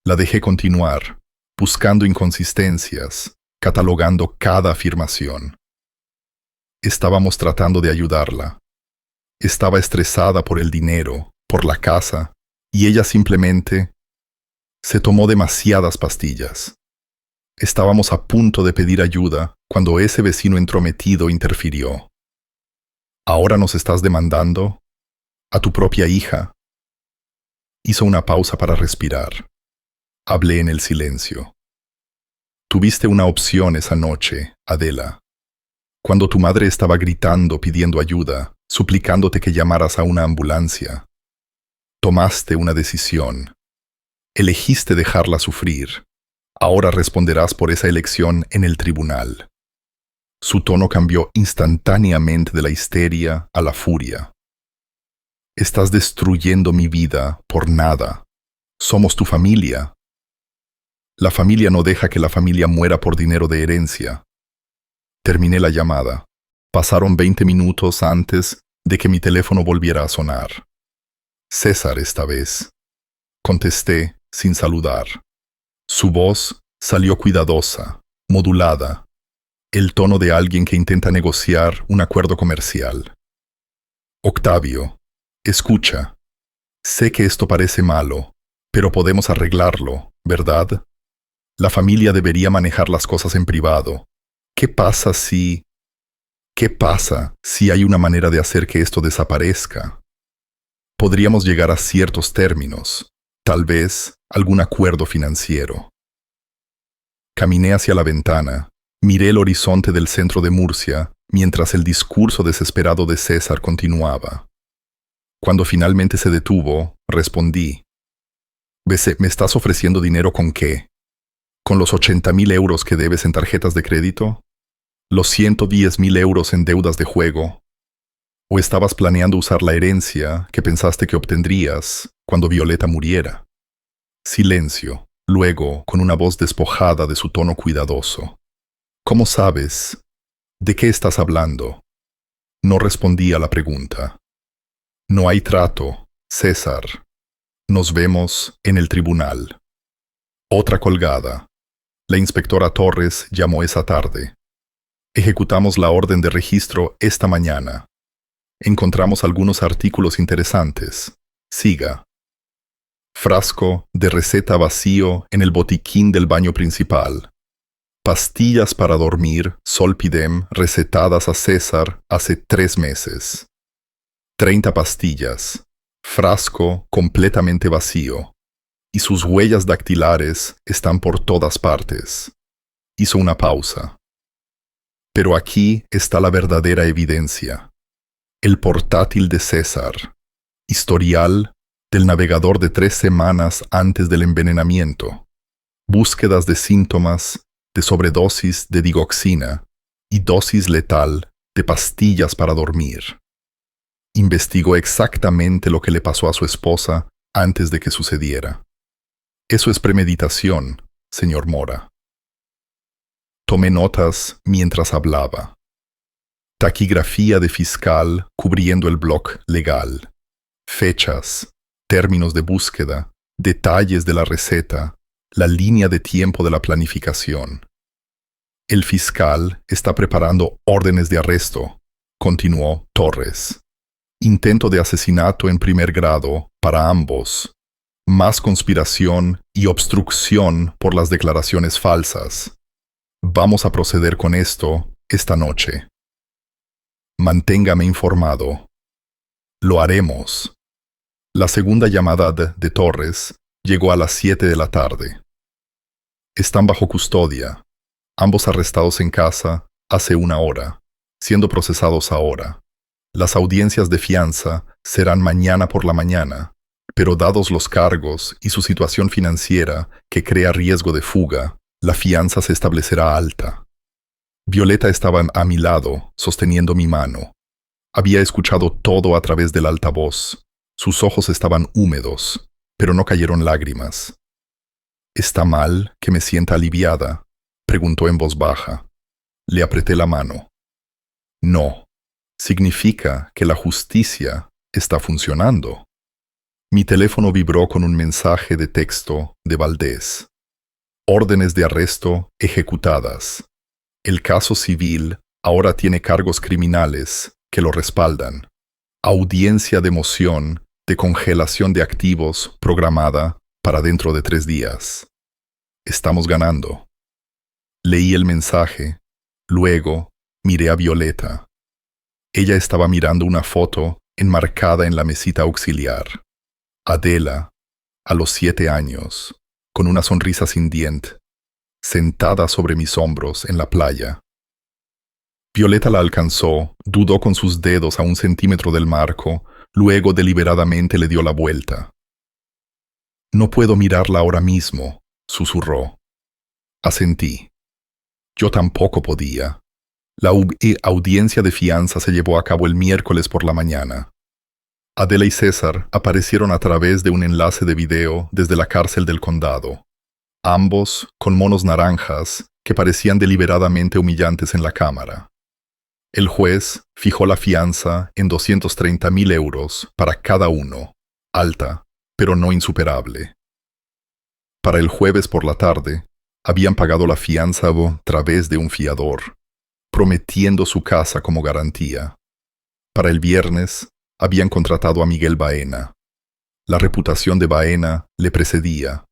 La dejé continuar, buscando inconsistencias, catalogando cada afirmación. Estábamos tratando de ayudarla. Estaba estresada por el dinero, por la casa, y ella simplemente se tomó demasiadas pastillas. Estábamos a punto de pedir ayuda cuando ese vecino entrometido interfirió. ¿Ahora nos estás demandando? ¿A tu propia hija? Hizo una pausa para respirar. Hablé en el silencio. Tuviste una opción esa noche, Adela. Cuando tu madre estaba gritando pidiendo ayuda, suplicándote que llamaras a una ambulancia. Tomaste una decisión. Elegiste dejarla sufrir. Ahora responderás por esa elección en el tribunal. Su tono cambió instantáneamente de la histeria a la furia. Estás destruyendo mi vida por nada. Somos tu familia. La familia no deja que la familia muera por dinero de herencia. Terminé la llamada. Pasaron 20 minutos antes de que mi teléfono volviera a sonar. César esta vez. Contesté sin saludar. Su voz salió cuidadosa, modulada, el tono de alguien que intenta negociar un acuerdo comercial. Octavio, escucha. Sé que esto parece malo, pero podemos arreglarlo, ¿verdad? La familia debería manejar las cosas en privado. ¿Qué pasa si hay una manera de hacer que esto desaparezca? Podríamos llegar a ciertos términos, tal vez algún acuerdo financiero. Caminé hacia la ventana, miré el horizonte del centro de Murcia, mientras el discurso desesperado de César continuaba. Cuando finalmente se detuvo, respondí. ¿Me estás ofreciendo dinero con qué? ¿Con los 80.000 euros que debes en tarjetas de crédito? ¿Los 110.000 euros en deudas de juego? ¿O estabas planeando usar la herencia que pensaste que obtendrías cuando Violeta muriera? Silencio, luego con una voz despojada de su tono cuidadoso. ¿Cómo sabes? ¿De qué estás hablando? No respondí a la pregunta. No hay trato, César. Nos vemos en el tribunal. Otra colgada. La inspectora Torres llamó esa tarde. Ejecutamos la orden de registro esta mañana. Encontramos algunos artículos interesantes. Siga. Frasco de receta vacío en el botiquín del baño principal. Pastillas para dormir, Solpidem, recetadas a César hace 3 meses. 30 pastillas. Frasco completamente vacío. Y sus huellas dactilares están por todas partes. Hizo una pausa. Pero aquí está la verdadera evidencia. El portátil de César. Historial del navegador de 3 semanas antes del envenenamiento. Búsquedas de síntomas de sobredosis de digoxina y dosis letal de pastillas para dormir. Investigó exactamente lo que le pasó a su esposa antes de que sucediera. Eso es premeditación, señor Mora. Tomé notas mientras hablaba. Taquigrafía de fiscal cubriendo el bloc legal. Fechas, términos de búsqueda, detalles de la receta, la línea de tiempo de la planificación. El fiscal está preparando órdenes de arresto, continuó Torres. Intento de asesinato en primer grado para ambos. Más conspiración y obstrucción por las declaraciones falsas. Vamos a proceder con esto esta noche. Manténgame informado. Lo haremos. La segunda llamada de Torres llegó a las 7 de la tarde. Están bajo custodia, ambos arrestados en casa hace 1 hora, siendo procesados ahora. Las audiencias de fianza serán mañana por la mañana, pero dados los cargos y su situación financiera que crea riesgo de fuga, la fianza se establecerá alta. Violeta estaba a mi lado, sosteniendo mi mano. Había escuchado todo a través del altavoz. Sus ojos estaban húmedos, pero no cayeron lágrimas. ¿Está mal que me sienta aliviada?, preguntó en voz baja. Le apreté la mano. No. Significa que la justicia está funcionando. Mi teléfono vibró con un mensaje de texto de Valdés. Órdenes de arresto ejecutadas. El caso civil ahora tiene cargos criminales que lo respaldan. Audiencia de moción de congelación de activos programada para dentro de 3 días. Estamos ganando. Leí el mensaje. Luego miré a Violeta. Ella estaba mirando una foto enmarcada en la mesita auxiliar. Adela, a los 7 años, con una sonrisa sin diente, sentada sobre mis hombros en la playa. Violeta la alcanzó, dudó con sus dedos a 1 centímetro del marco, luego deliberadamente le dio la vuelta. No puedo mirarla ahora mismo, susurró. Asentí. Yo tampoco podía. La audiencia de fianza se llevó a cabo el miércoles por la mañana. Adela y César aparecieron a través de un enlace de video desde la cárcel del condado, ambos con monos naranjas que parecían deliberadamente humillantes en la cámara. El juez fijó la fianza en 230.000 euros para cada uno, alta, pero no insuperable. Para el jueves por la tarde, habían pagado la fianza a través de un fiador, prometiendo su casa como garantía. Para el viernes, habían contratado a Miguel Baena. La reputación de Baena le precedía.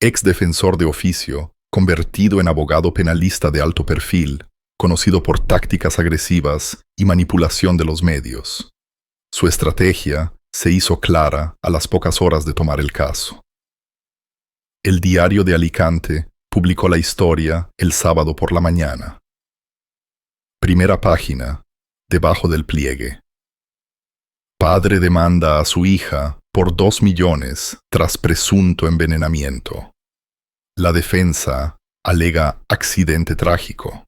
Ex defensor de oficio, convertido en abogado penalista de alto perfil, conocido por tácticas agresivas y manipulación de los medios. Su estrategia se hizo clara a las pocas horas de tomar el caso. El Diario de Alicante publicó la historia el sábado por la mañana. Primera página, debajo del pliegue. Padre demanda a su hija por 2 millones tras presunto envenenamiento. La defensa alega accidente trágico.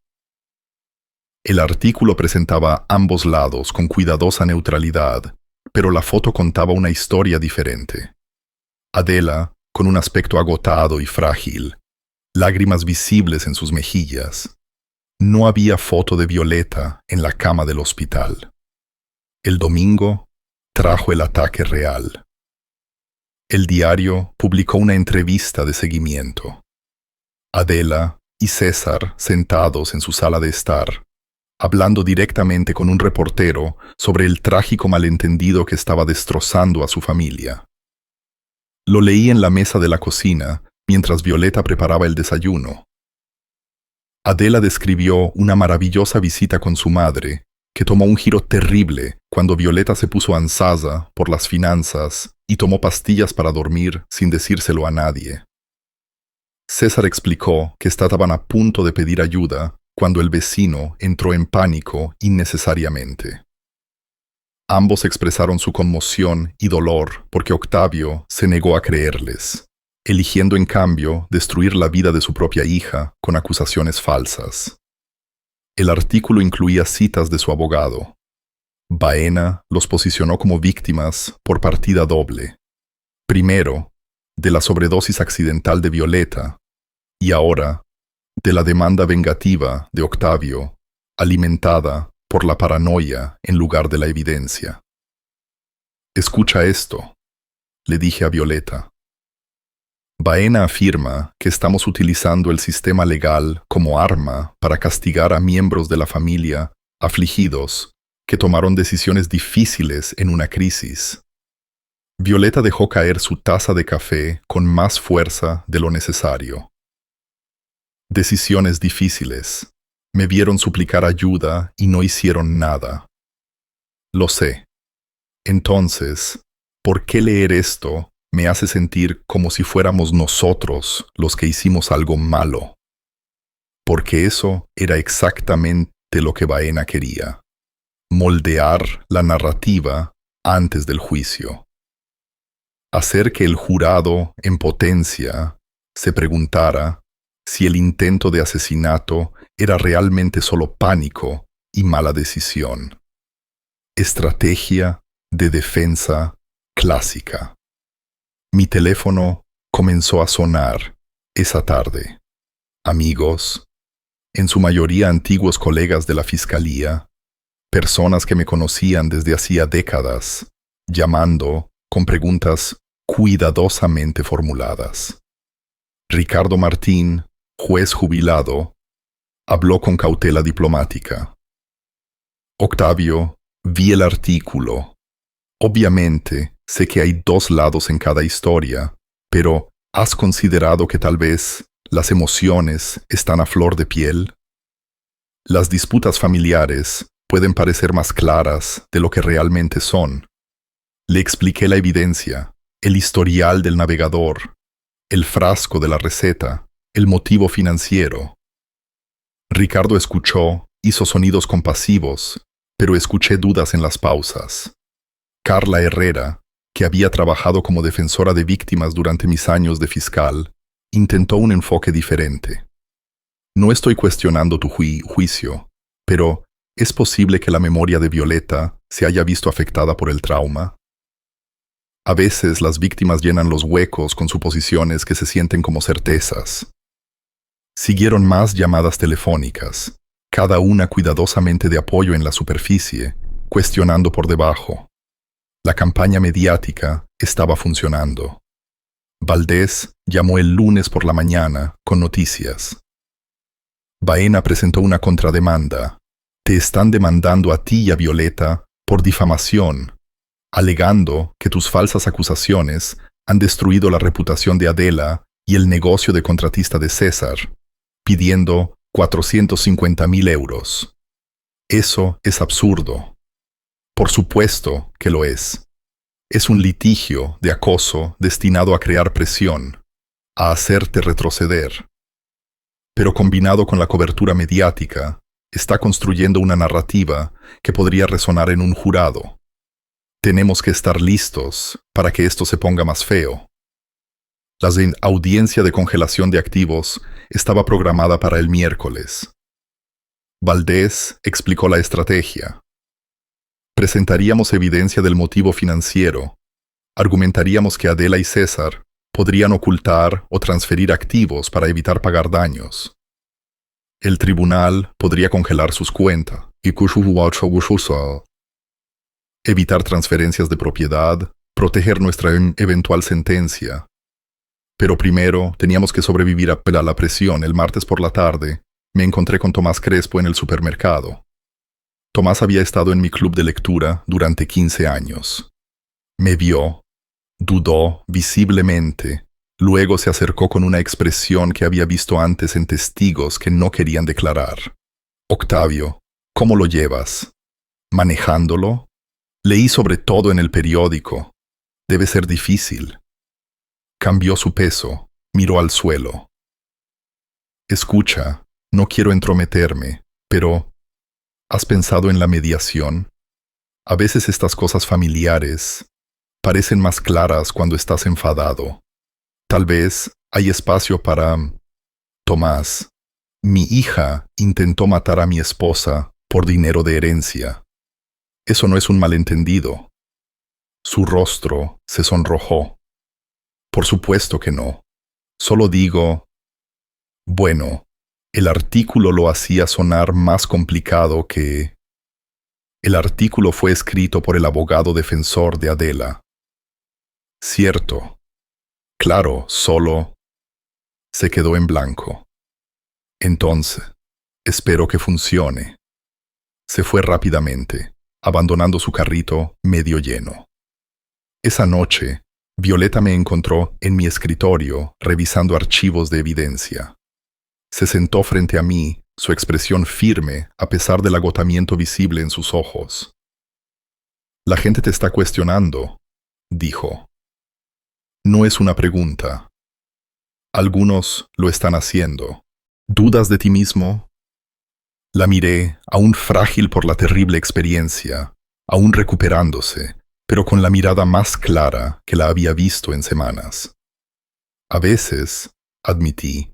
El artículo presentaba ambos lados con cuidadosa neutralidad, pero la foto contaba una historia diferente. Adela, con un aspecto agotado y frágil, lágrimas visibles en sus mejillas. No había foto de Violeta en la cama del hospital. El domingo trajo el ataque real. El diario publicó una entrevista de seguimiento. Adela y César sentados en su sala de estar, hablando directamente con un reportero sobre el trágico malentendido que estaba destrozando a su familia. Lo leí en la mesa de la cocina mientras Violeta preparaba el desayuno. Adela describió una maravillosa visita con su madre, que tomó un giro terrible cuando Violeta se puso ansiosa por las finanzas y tomó pastillas para dormir sin decírselo a nadie. César explicó que estaban a punto de pedir ayuda cuando el vecino entró en pánico innecesariamente. Ambos expresaron su conmoción y dolor porque Octavio se negó a creerles, eligiendo en cambio destruir la vida de su propia hija con acusaciones falsas. El artículo incluía citas de su abogado. Baena los posicionó como víctimas por partida doble. Primero, de la sobredosis accidental de Violeta, y ahora, de la demanda vengativa de Octavio, alimentada por la paranoia en lugar de la evidencia. «Escucha esto», le dije a Violeta. Baena afirma que estamos utilizando el sistema legal como arma para castigar a miembros de la familia afligidos que tomaron decisiones difíciles en una crisis. Violeta dejó caer su taza de café con más fuerza de lo necesario. Decisiones difíciles. Me vieron suplicar ayuda y no hicieron nada. Lo sé. Entonces, ¿por qué leer esto me hace sentir como si fuéramos nosotros los que hicimos algo malo? Porque eso era exactamente lo que Baena quería. Moldear la narrativa antes del juicio. Hacer que el jurado, en potencia, se preguntara si el intento de asesinato era realmente solo pánico y mala decisión. Estrategia de defensa clásica. Mi teléfono comenzó a sonar esa tarde. Amigos, en su mayoría antiguos colegas de la fiscalía, personas que me conocían desde hacía décadas, llamando con preguntas cuidadosamente formuladas. Ricardo Martín, juez jubilado, habló con cautela diplomática. Octavio, vi el artículo. Obviamente, sé que hay 2 lados en cada historia, pero ¿has considerado que tal vez las emociones están a flor de piel? Las disputas familiares pueden parecer más claras de lo que realmente son. Le expliqué la evidencia, el historial del navegador, el frasco de la receta, el motivo financiero. Ricardo escuchó, hizo sonidos compasivos, pero escuché dudas en las pausas. Carla Herrera, que había trabajado como defensora de víctimas durante mis años de fiscal, intentó un enfoque diferente. No estoy cuestionando tu juicio, pero ¿es posible que la memoria de Violeta se haya visto afectada por el trauma? A veces las víctimas llenan los huecos con suposiciones que se sienten como certezas. Siguieron más llamadas telefónicas. cada una cuidadosamente de apoyo en la superficie, cuestionando por debajo. La campaña mediática estaba funcionando. Valdés llamó el lunes por la mañana con noticias. Baena presentó una contrademanda. Te están demandando a ti y a Violeta por difamación, alegando que tus falsas acusaciones han destruido la reputación de Adela y el negocio de contratista de César, pidiendo 450.000 euros. Eso es absurdo. Por supuesto que lo es. Es un litigio de acoso destinado a crear presión, a hacerte retroceder. Pero combinado con la cobertura mediática, está construyendo una narrativa que podría resonar en un jurado. Tenemos que estar listos para que esto se ponga más feo. La audiencia de congelación de activos estaba programada para el miércoles. Valdés explicó la estrategia. Presentaríamos evidencia del motivo financiero. Argumentaríamos que Adela y César podrían ocultar o transferir activos para evitar pagar daños. El tribunal podría congelar sus cuentas y evitar transferencias de propiedad, proteger nuestra eventual sentencia. Pero primero teníamos que sobrevivir a la presión. El martes por la tarde me encontré con Tomás Crespo en el supermercado. Tomás había estado en mi club de lectura durante 15 años. Me vio, dudó visiblemente, luego se acercó con una expresión que había visto antes en testigos que no querían declarar. Octavio, ¿cómo lo llevas? ¿Manejándolo? Leí sobre todo en el periódico. Debe ser difícil. Cambió su peso, miró al suelo. Escucha, no quiero entrometerme, pero ¿has pensado en la mediación? A veces estas cosas familiares parecen más claras cuando estás enfadado. Tal vez hay espacio para... Tomás, mi hija intentó matar a mi esposa por dinero de herencia. Eso no es un malentendido. Su rostro se sonrojó. Por supuesto que no. Solo digo... Bueno, el artículo lo hacía sonar más complicado que... El artículo fue escrito por el abogado defensor de Adela. Cierto. Claro, solo... Se quedó en blanco. Entonces, espero que funcione. Se fue rápidamente, abandonando su carrito medio lleno. Esa noche, Violeta me encontró en mi escritorio revisando archivos de evidencia. Se sentó frente a mí, su expresión firme a pesar del agotamiento visible en sus ojos. La gente te está cuestionando, dijo. No es una pregunta. Algunos lo están haciendo. ¿Dudas de ti mismo? La miré, aún frágil por la terrible experiencia, aún recuperándose, pero con la mirada más clara que la había visto en semanas. A veces, admití,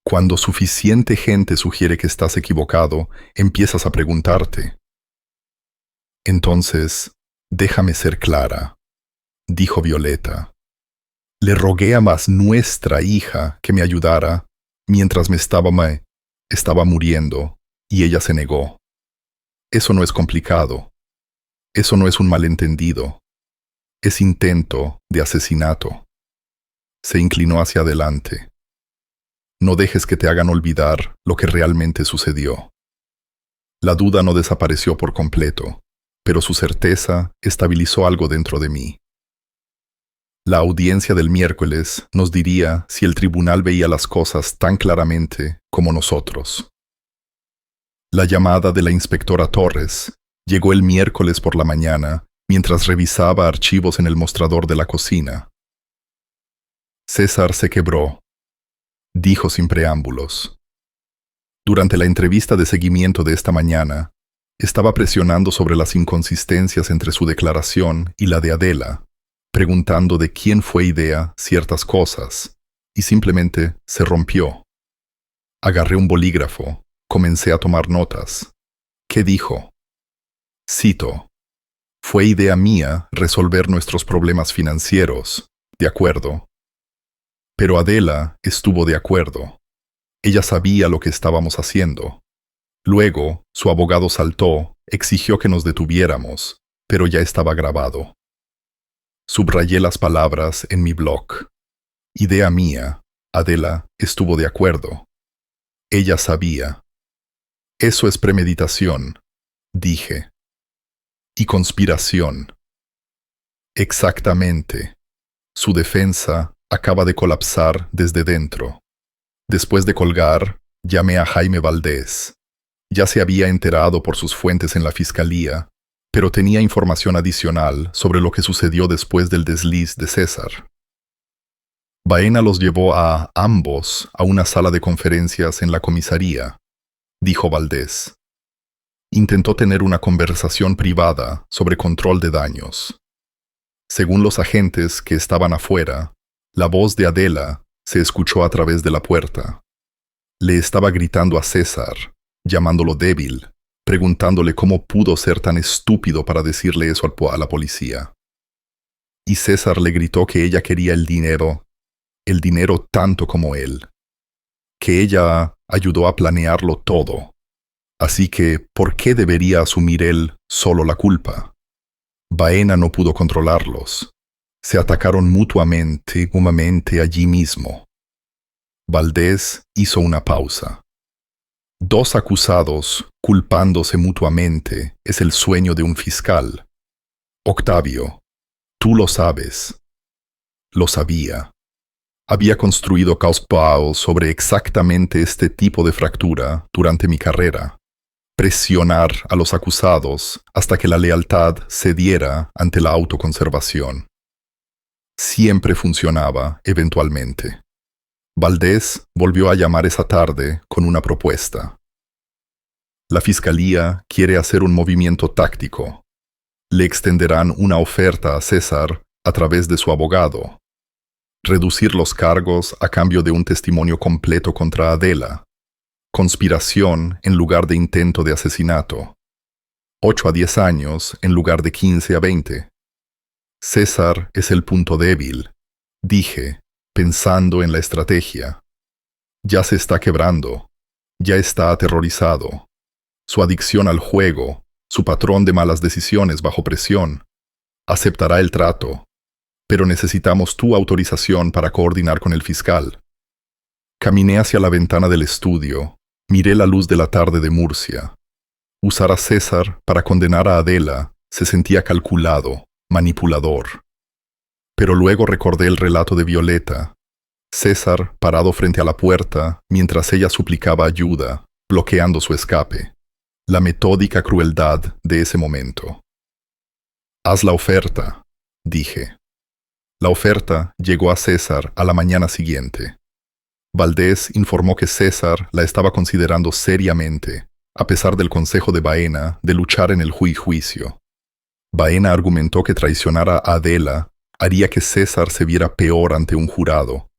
cuando suficiente gente sugiere que estás equivocado, empiezas a preguntarte. Entonces, déjame ser clara, dijo Violeta. Le rogué a nuestra hija que me ayudara mientras me estaba muriendo, y ella se negó. Eso no es complicado. Eso no es un malentendido. Es intento de asesinato. Se inclinó hacia adelante. No dejes que te hagan olvidar lo que realmente sucedió. La duda no desapareció por completo, pero su certeza estabilizó algo dentro de mí. La audiencia del miércoles nos diría si el tribunal veía las cosas tan claramente como nosotros. La llamada de la inspectora Torres llegó el miércoles por la mañana mientras revisaba archivos en el mostrador de la cocina. César se quebró, dijo sin preámbulos. Durante la entrevista de seguimiento de esta mañana, estaba presionando sobre las inconsistencias entre su declaración y la de Adela, preguntando de quién fue idea ciertas cosas, y simplemente se rompió. Agarré un bolígrafo, comencé a tomar notas. ¿Qué dijo? Cito: fue idea mía resolver nuestros problemas financieros, de acuerdo. Pero Adela estuvo de acuerdo. Ella sabía lo que estábamos haciendo. Luego, su abogado saltó, exigió que nos detuviéramos, pero ya estaba grabado. Subrayé las palabras en mi blog. Idea mía. Adela estuvo de acuerdo. Ella sabía. Eso es premeditación, dije. Y conspiración. Exactamente. Su defensa acaba de colapsar desde dentro. Después de colgar, llamé a Jaime Valdés. Ya se había enterado por sus fuentes en la fiscalía, pero tenía información adicional sobre lo que sucedió después del desliz de César. Baena los llevó a ambos a una sala de conferencias en la comisaría, dijo Valdés. Intentó tener una conversación privada sobre control de daños. Según los agentes que estaban afuera, la voz de Adela se escuchó a través de la puerta. Le estaba gritando a César, llamándolo débil, preguntándole cómo pudo ser tan estúpido para decirle eso a la policía. Y César le gritó que ella quería el dinero tanto como él, que ella ayudó a planearlo todo. Así que, ¿por qué debería asumir él solo la culpa? Baena no pudo controlarlos. Se atacaron mutuamente allí mismo. Valdés hizo una pausa. Dos acusados culpándose mutuamente es el sueño de un fiscal. Octavio, tú lo sabes. Lo sabía. Había construido causales sobre exactamente este tipo de fractura durante mi carrera. Presionar a los acusados hasta que la lealtad cediera ante la autoconservación. Siempre funcionaba, eventualmente. Valdés volvió a llamar esa tarde con una propuesta. La fiscalía quiere hacer un movimiento táctico. Le extenderán una oferta a César a través de su abogado. Reducir los cargos a cambio de un testimonio completo contra Adela. Conspiración en lugar de intento de asesinato. 8 a 10 años en lugar de 15 a 20. César es el punto débil, dije, pensando en la estrategia. Ya se está quebrando, ya está aterrorizado. Su adicción al juego, su patrón de malas decisiones bajo presión. Aceptará el trato, pero necesitamos tu autorización para coordinar con el fiscal. Caminé hacia la ventana del estudio, miré la luz de la tarde de Murcia. Usar a César para condenar a Adela se sentía calculado, manipulador. Pero luego recordé el relato de Violeta. César parado frente a la puerta mientras ella suplicaba ayuda, bloqueando su escape. La metódica crueldad de ese momento. Haz la oferta, dije. La oferta llegó a César a la mañana siguiente. Valdés informó que César la estaba considerando seriamente, a pesar del consejo de Baena de luchar en el juicio. Baena argumentó que traicionar a Adela haría que César se viera peor ante un jurado,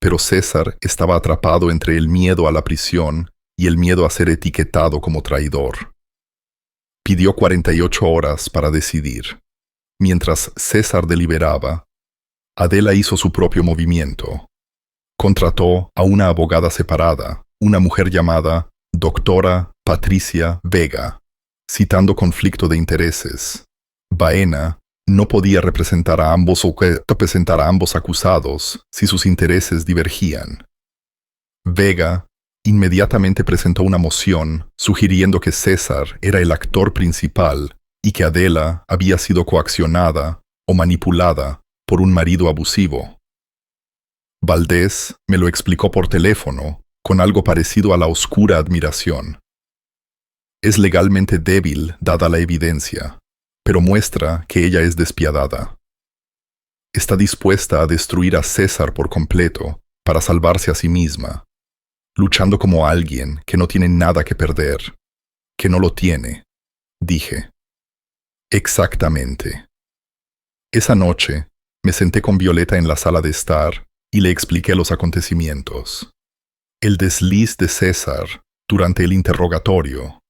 pero César estaba atrapado entre el miedo a la prisión y el miedo a ser etiquetado como traidor. Pidió 48 horas para decidir. Mientras César deliberaba, Adela hizo su propio movimiento. Contrató a una abogada separada, una mujer llamada Doctora Patricia Vega, citando conflicto de intereses. Baena no podía representar a ambos acusados si sus intereses divergían. Vega inmediatamente presentó una moción sugiriendo que César era el actor principal y que Adela había sido coaccionada o manipulada por un marido abusivo. Valdés me lo explicó por teléfono, con algo parecido a la oscura admiración. Es legalmente débil dada la evidencia, pero muestra que ella es despiadada. Está dispuesta a destruir a César por completo para salvarse a sí misma, luchando como alguien que no tiene nada que perder, que no lo tiene, dije. Exactamente. Esa noche, me senté con Violeta en la sala de estar y le expliqué los acontecimientos. El desliz de César durante el interrogatorio,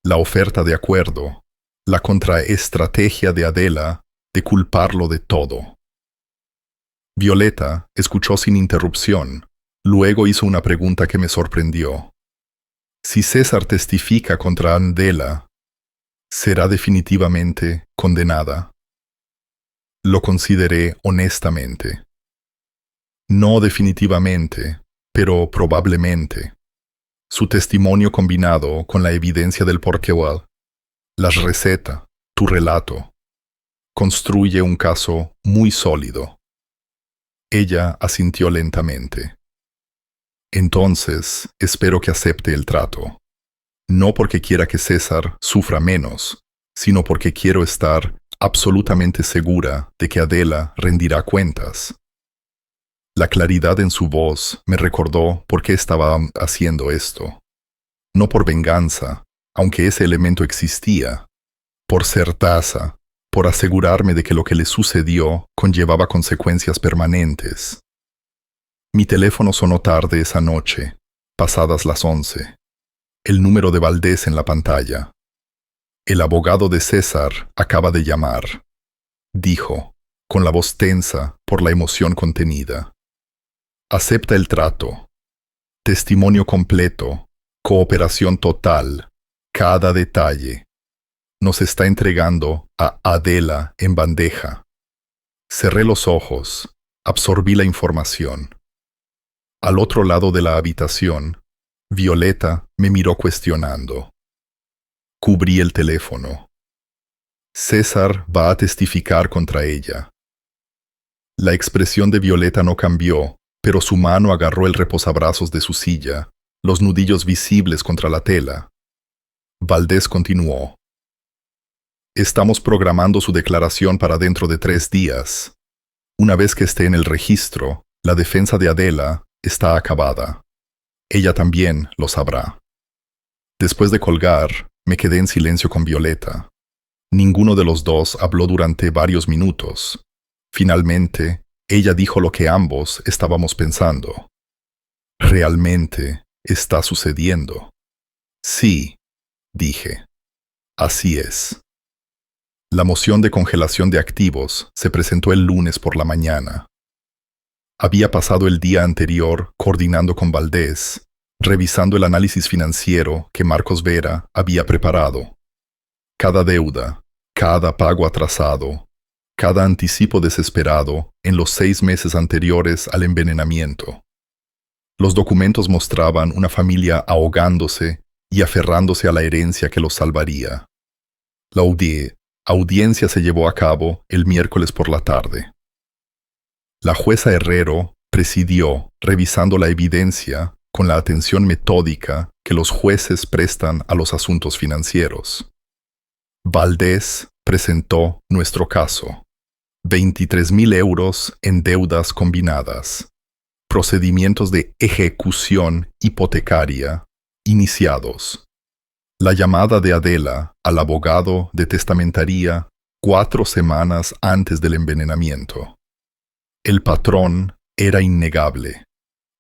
la oferta de acuerdo, la contraestrategia de Adela de culparlo de todo. Violeta escuchó sin interrupción, luego hizo una pregunta que me sorprendió. Si César testifica contra Adela, será definitivamente condenada. Lo consideré honestamente. No definitivamente, pero probablemente. Su testimonio combinado con la evidencia del Porquewal, las recetas, tu relato, construye un caso muy sólido. Ella asintió lentamente. Entonces, espero que acepte el trato. No porque quiera que César sufra menos, sino porque quiero estar absolutamente segura de que Adela rendirá cuentas. La claridad en su voz me recordó por qué estaba haciendo esto. No por venganza, aunque ese elemento existía, por certeza, por asegurarme de que lo que le sucedió conllevaba consecuencias permanentes. Mi teléfono sonó tarde esa noche, pasadas las 11. El número de Valdés en la pantalla. El abogado de César acaba de llamar, dijo, con la voz tensa por la emoción contenida. Acepta el trato. Testimonio completo, cooperación total, cada detalle. Nos está entregando a Adela en bandeja. Cerré los ojos, absorbí la información. Al otro lado de la habitación, Violeta me miró cuestionando. Cubrí el teléfono. César va a testificar contra ella. La expresión de Violeta no cambió, pero su mano agarró el reposabrazos de su silla, los nudillos visibles contra la tela. Valdés continuó. Estamos programando su declaración para dentro de 3 días. Una vez que esté en el registro, la defensa de Adela está acabada. Ella también lo sabrá. Después de colgar, me quedé en silencio con Violeta. Ninguno de los dos habló durante varios minutos. Finalmente, ella dijo lo que ambos estábamos pensando. Realmente está sucediendo. Sí, dije. Así es. La moción de congelación de activos se presentó el lunes por la mañana. Había pasado el día anterior coordinando con Valdés, revisando el análisis financiero que Marcos Vera había preparado. Cada deuda, cada pago atrasado, cada anticipo desesperado en los 6 meses anteriores al envenenamiento. Los documentos mostraban una familia ahogándose y aferrándose a la herencia que los salvaría. La audiencia se llevó a cabo el miércoles por la tarde. La jueza Herrero presidió, revisando la evidencia con la atención metódica que los jueces prestan a los asuntos financieros. Valdés presentó nuestro caso. 23.000 euros en deudas combinadas. Procedimientos de ejecución hipotecaria iniciados. La llamada de Adela al abogado de testamentaría 4 semanas antes del envenenamiento. El patrón era innegable.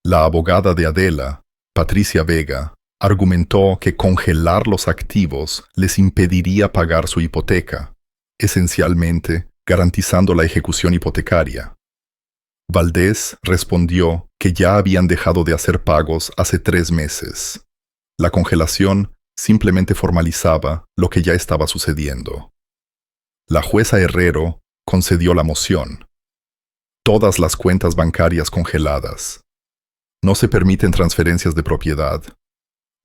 La abogada de Adela, Patricia Vega, argumentó que congelar los activos les impediría pagar su hipoteca, esencialmente garantizando la ejecución hipotecaria. Valdés respondió que ya habían dejado de hacer pagos hace 3 meses. La congelación simplemente formalizaba lo que ya estaba sucediendo. La jueza Herrero concedió la moción. Todas las cuentas bancarias congeladas. No se permiten transferencias de propiedad.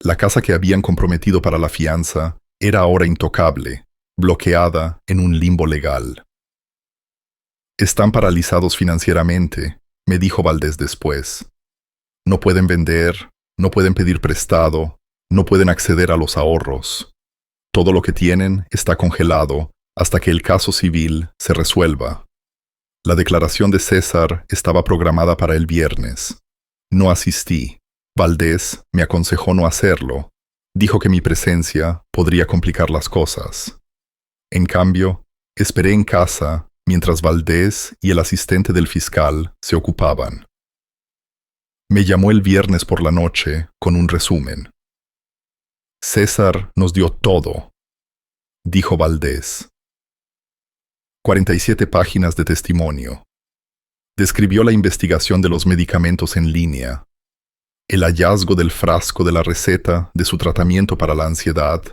La casa que habían comprometido para la fianza era ahora intocable, bloqueada en un limbo legal. Están paralizados financieramente, me dijo Valdés después. No pueden vender, no pueden pedir prestado, no pueden acceder a los ahorros. Todo lo que tienen está congelado hasta que el caso civil se resuelva. La declaración de César estaba programada para el viernes. No asistí. Valdés me aconsejó no hacerlo. Dijo que mi presencia podría complicar las cosas. En cambio, esperé en casa mientras Valdés y el asistente del fiscal se ocupaban. Me llamó el viernes por la noche con un resumen. César nos dio todo, dijo Valdés. 47 páginas de testimonio. Describió la investigación de los medicamentos en línea. el hallazgo del frasco de la receta de su tratamiento para la ansiedad,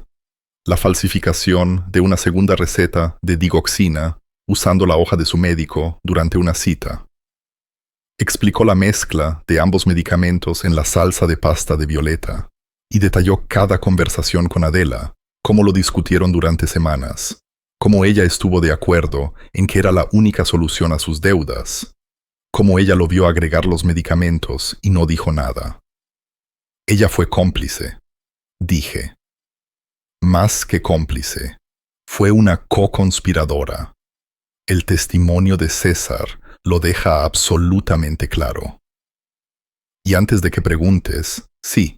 la falsificación de una segunda receta de digoxina usando la hoja de su médico durante una cita. Explicó la mezcla de ambos medicamentos en la salsa de pasta de Violeta y detalló cada conversación con Adela, cómo lo discutieron durante semanas, cómo ella estuvo de acuerdo en que era la única solución a sus deudas, cómo ella lo vio agregar los medicamentos y no dijo nada. Ella fue cómplice, dije. Más que cómplice, fue una co-conspiradora. El testimonio de César lo deja absolutamente claro. Y antes de que preguntes, sí,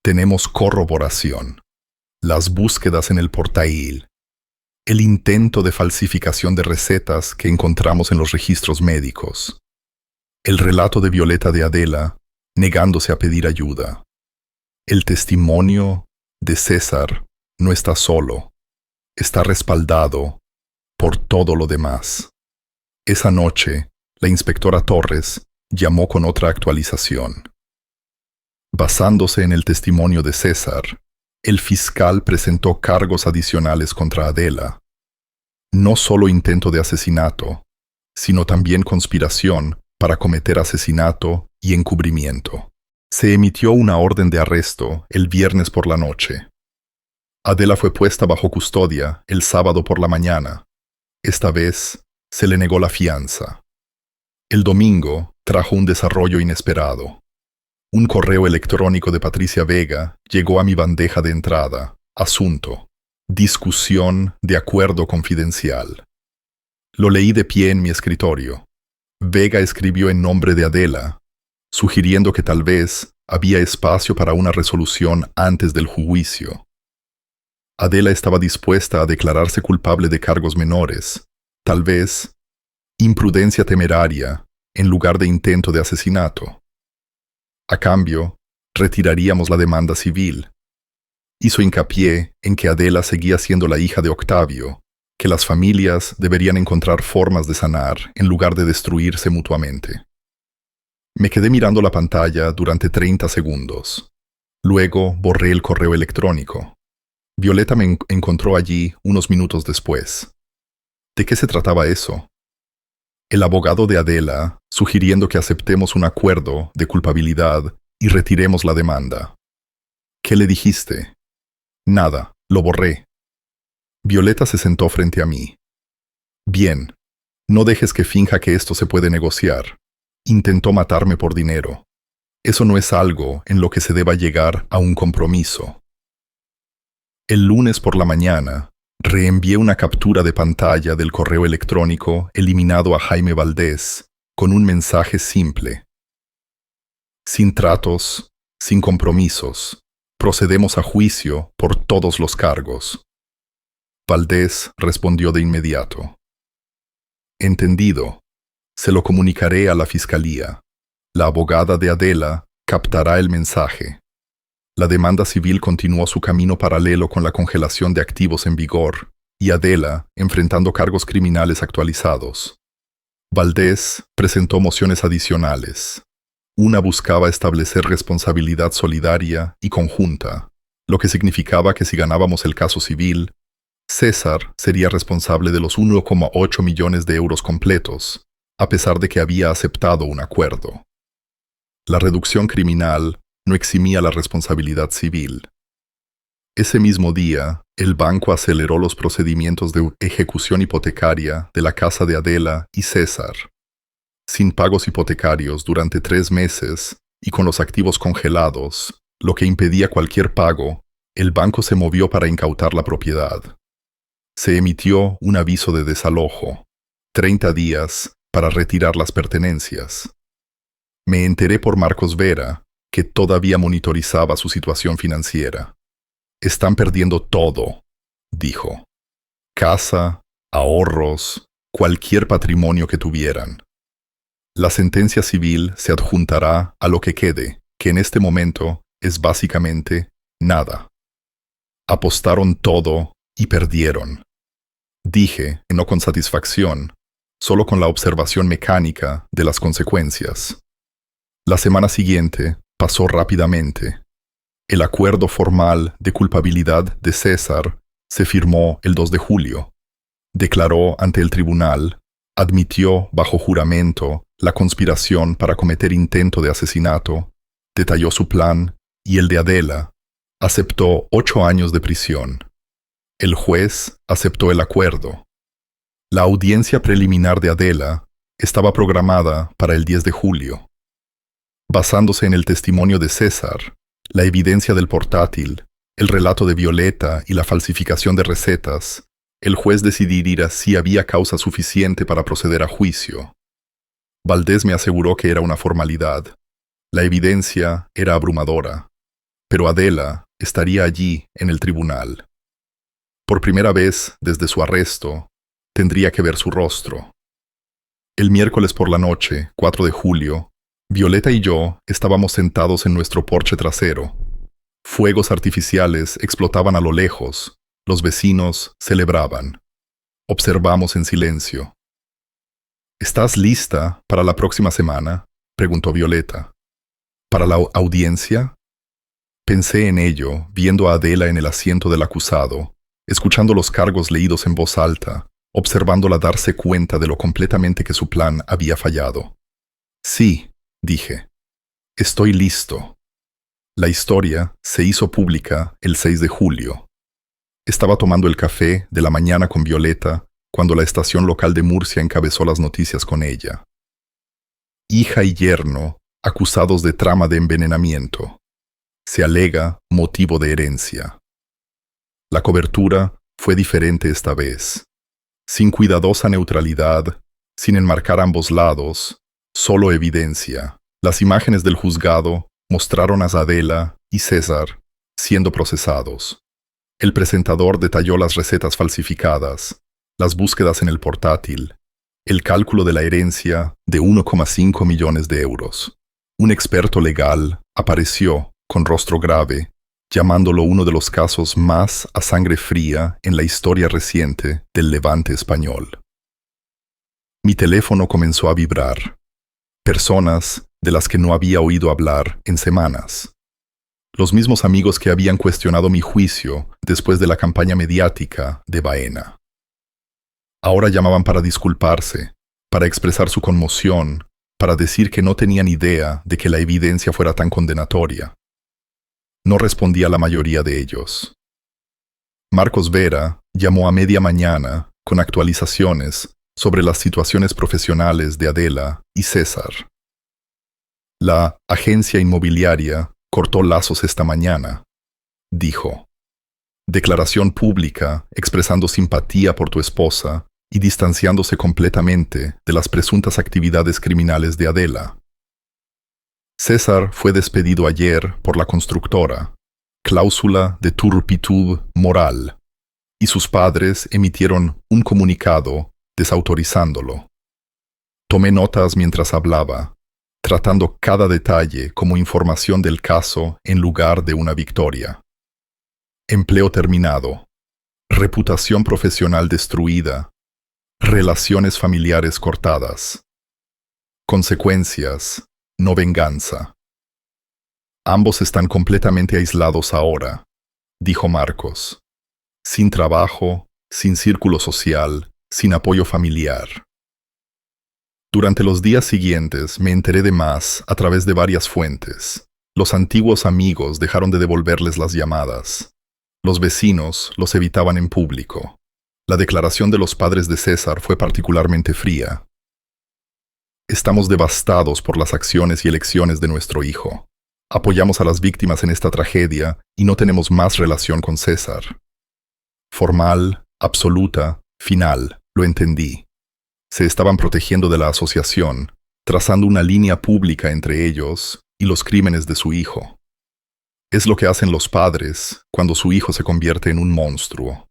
tenemos corroboración. Las búsquedas en el portail, el intento de falsificación de recetas que encontramos en los registros médicos, el relato de Violeta de Adela negándose a pedir ayuda. El testimonio de César no está solo, está respaldado por todo lo demás. Esa noche, la inspectora Torres llamó con otra actualización. Basándose en el testimonio de César, el fiscal presentó cargos adicionales contra Adela. No solo intento de asesinato, sino también conspiración para cometer asesinato y encubrimiento. Se emitió una orden de arresto el viernes por la noche. Adela fue puesta bajo custodia el sábado por la mañana. Esta vez se le negó la fianza. El domingo trajo un desarrollo inesperado. Un correo electrónico de Patricia Vega llegó a mi bandeja de entrada. Asunto: discusión de acuerdo confidencial. Lo leí de pie en mi escritorio. Vega escribió en nombre de Adela, sugiriendo que tal vez había espacio para una resolución antes del juicio. Adela estaba dispuesta a declararse culpable de cargos menores, tal vez imprudencia temeraria en lugar de intento de asesinato. A cambio, retiraríamos la demanda civil. Hizo hincapié en que Adela seguía siendo la hija de Octavio, que las familias deberían encontrar formas de sanar en lugar de destruirse mutuamente. Me quedé mirando la pantalla durante 30 segundos. Luego borré el correo electrónico. Violeta me encontró allí unos minutos después. ¿De qué se trataba eso? El abogado de Adela sugiriendo que aceptemos un acuerdo de culpabilidad y retiremos la demanda. ¿Qué le dijiste? Nada, lo borré. Violeta se sentó frente a mí. Bien, no dejes que finja que esto se puede negociar. Intentó matarme por dinero. Eso no es algo en lo que se deba llegar a un compromiso. El lunes por la mañana, reenvié una captura de pantalla del correo electrónico eliminado a Jaime Valdés con un mensaje simple. Sin tratos, sin compromisos, procedemos a juicio por todos los cargos. Valdés respondió de inmediato. Entendido. Se lo comunicaré a la fiscalía. La abogada de Adela captará el mensaje. La demanda civil continuó su camino paralelo con la congelación de activos en vigor y Adela enfrentando cargos criminales actualizados. Valdés presentó mociones adicionales. Una buscaba establecer responsabilidad solidaria y conjunta, lo que significaba que si ganábamos el caso civil, César sería responsable de los 1,8 millones de euros completos, a pesar de que había aceptado un acuerdo. La reducción criminal no eximía la responsabilidad civil. Ese mismo día, el banco aceleró los procedimientos de ejecución hipotecaria de la casa de Adela y César. Sin pagos hipotecarios durante 3 meses y con los activos congelados, lo que impedía cualquier pago, el banco se movió para incautar la propiedad. Se emitió un aviso de desalojo, 30 días para retirar las pertenencias. Me enteré por Marcos Vera, que todavía monitorizaba su situación financiera. Están perdiendo todo, dijo. Casa, ahorros, cualquier patrimonio que tuvieran. La sentencia civil se adjuntará a lo que quede, que en este momento es básicamente nada. Apostaron todo y perdieron. Dije, no con satisfacción, solo con la observación mecánica de las consecuencias. La semana siguiente, pasó rápidamente. El acuerdo formal de culpabilidad de César se firmó el 2 de julio. Declaró ante el tribunal, admitió bajo juramento la conspiración para cometer intento de asesinato, detalló su plan y el de Adela. Aceptó 8 años de prisión. El juez aceptó el acuerdo. La audiencia preliminar de Adela estaba programada para el 10 de julio. Basándose en el testimonio de César, la evidencia del portátil, el relato de Violeta y la falsificación de recetas, el juez decidiría si había causa suficiente para proceder a juicio. Valdés me aseguró que era una formalidad. La evidencia era abrumadora, pero Adela estaría allí en el tribunal. Por primera vez desde su arresto, tendría que ver su rostro. El miércoles por la noche, 4 de julio, Violeta y yo estábamos sentados en nuestro porche trasero. Fuegos artificiales explotaban a lo lejos. Los vecinos celebraban. Observamos en silencio. ¿Estás lista para la próxima semana?, preguntó Violeta. ¿Para la audiencia? Pensé en ello, viendo a Adela en el asiento del acusado, escuchando los cargos leídos en voz alta, observándola darse cuenta de lo completamente que su plan había fallado. Sí, dije. Estoy listo. La historia se hizo pública el 6 de julio. Estaba tomando el café de la mañana con Violeta cuando la estación local de Murcia encabezó las noticias con ella. Hija y yerno acusados de trama de envenenamiento. Se alega motivo de herencia. La cobertura fue diferente esta vez. Sin cuidadosa neutralidad, sin enmarcar ambos lados, solo evidencia. Las imágenes del juzgado mostraron a Adela y César siendo procesados. El presentador detalló las recetas falsificadas, las búsquedas en el portátil, el cálculo de la herencia de 1,5 millones de euros. Un experto legal apareció con rostro grave, llamándolo uno de los casos más a sangre fría en la historia reciente del Levante español. Mi teléfono comenzó a vibrar. Personas de las que no había oído hablar en semanas. Los mismos amigos que habían cuestionado mi juicio después de la campaña mediática de Baena. Ahora llamaban para disculparse, para expresar su conmoción, para decir que no tenían idea de que la evidencia fuera tan condenatoria. No respondía la mayoría de ellos. Marcos Vera llamó a media mañana con actualizaciones sobre las situaciones profesionales de Adela y César. La agencia inmobiliaria cortó lazos esta mañana, dijo. Declaración pública expresando simpatía por tu esposa y distanciándose completamente de las presuntas actividades criminales de Adela. César fue despedido ayer por la constructora, cláusula de turpitud moral, y sus padres emitieron un comunicado desautorizándolo. Tomé notas mientras hablaba, tratando cada detalle como información del caso en lugar de una victoria. Empleo terminado, reputación profesional destruida, relaciones familiares cortadas. Consecuencias, no venganza. Ambos están completamente aislados ahora, dijo Marcos. Sin trabajo, sin círculo social, sin apoyo familiar. Durante los días siguientes me enteré de más a través de varias fuentes. Los antiguos amigos dejaron de devolverles las llamadas. Los vecinos los evitaban en público. La declaración de los padres de César fue particularmente fría. Estamos devastados por las acciones y elecciones de nuestro hijo. Apoyamos a las víctimas en esta tragedia y no tenemos más relación con César. Formal, absoluta, final, lo entendí. Se estaban protegiendo de la asociación, trazando una línea pública entre ellos y los crímenes de su hijo. Es lo que hacen los padres cuando su hijo se convierte en un monstruo.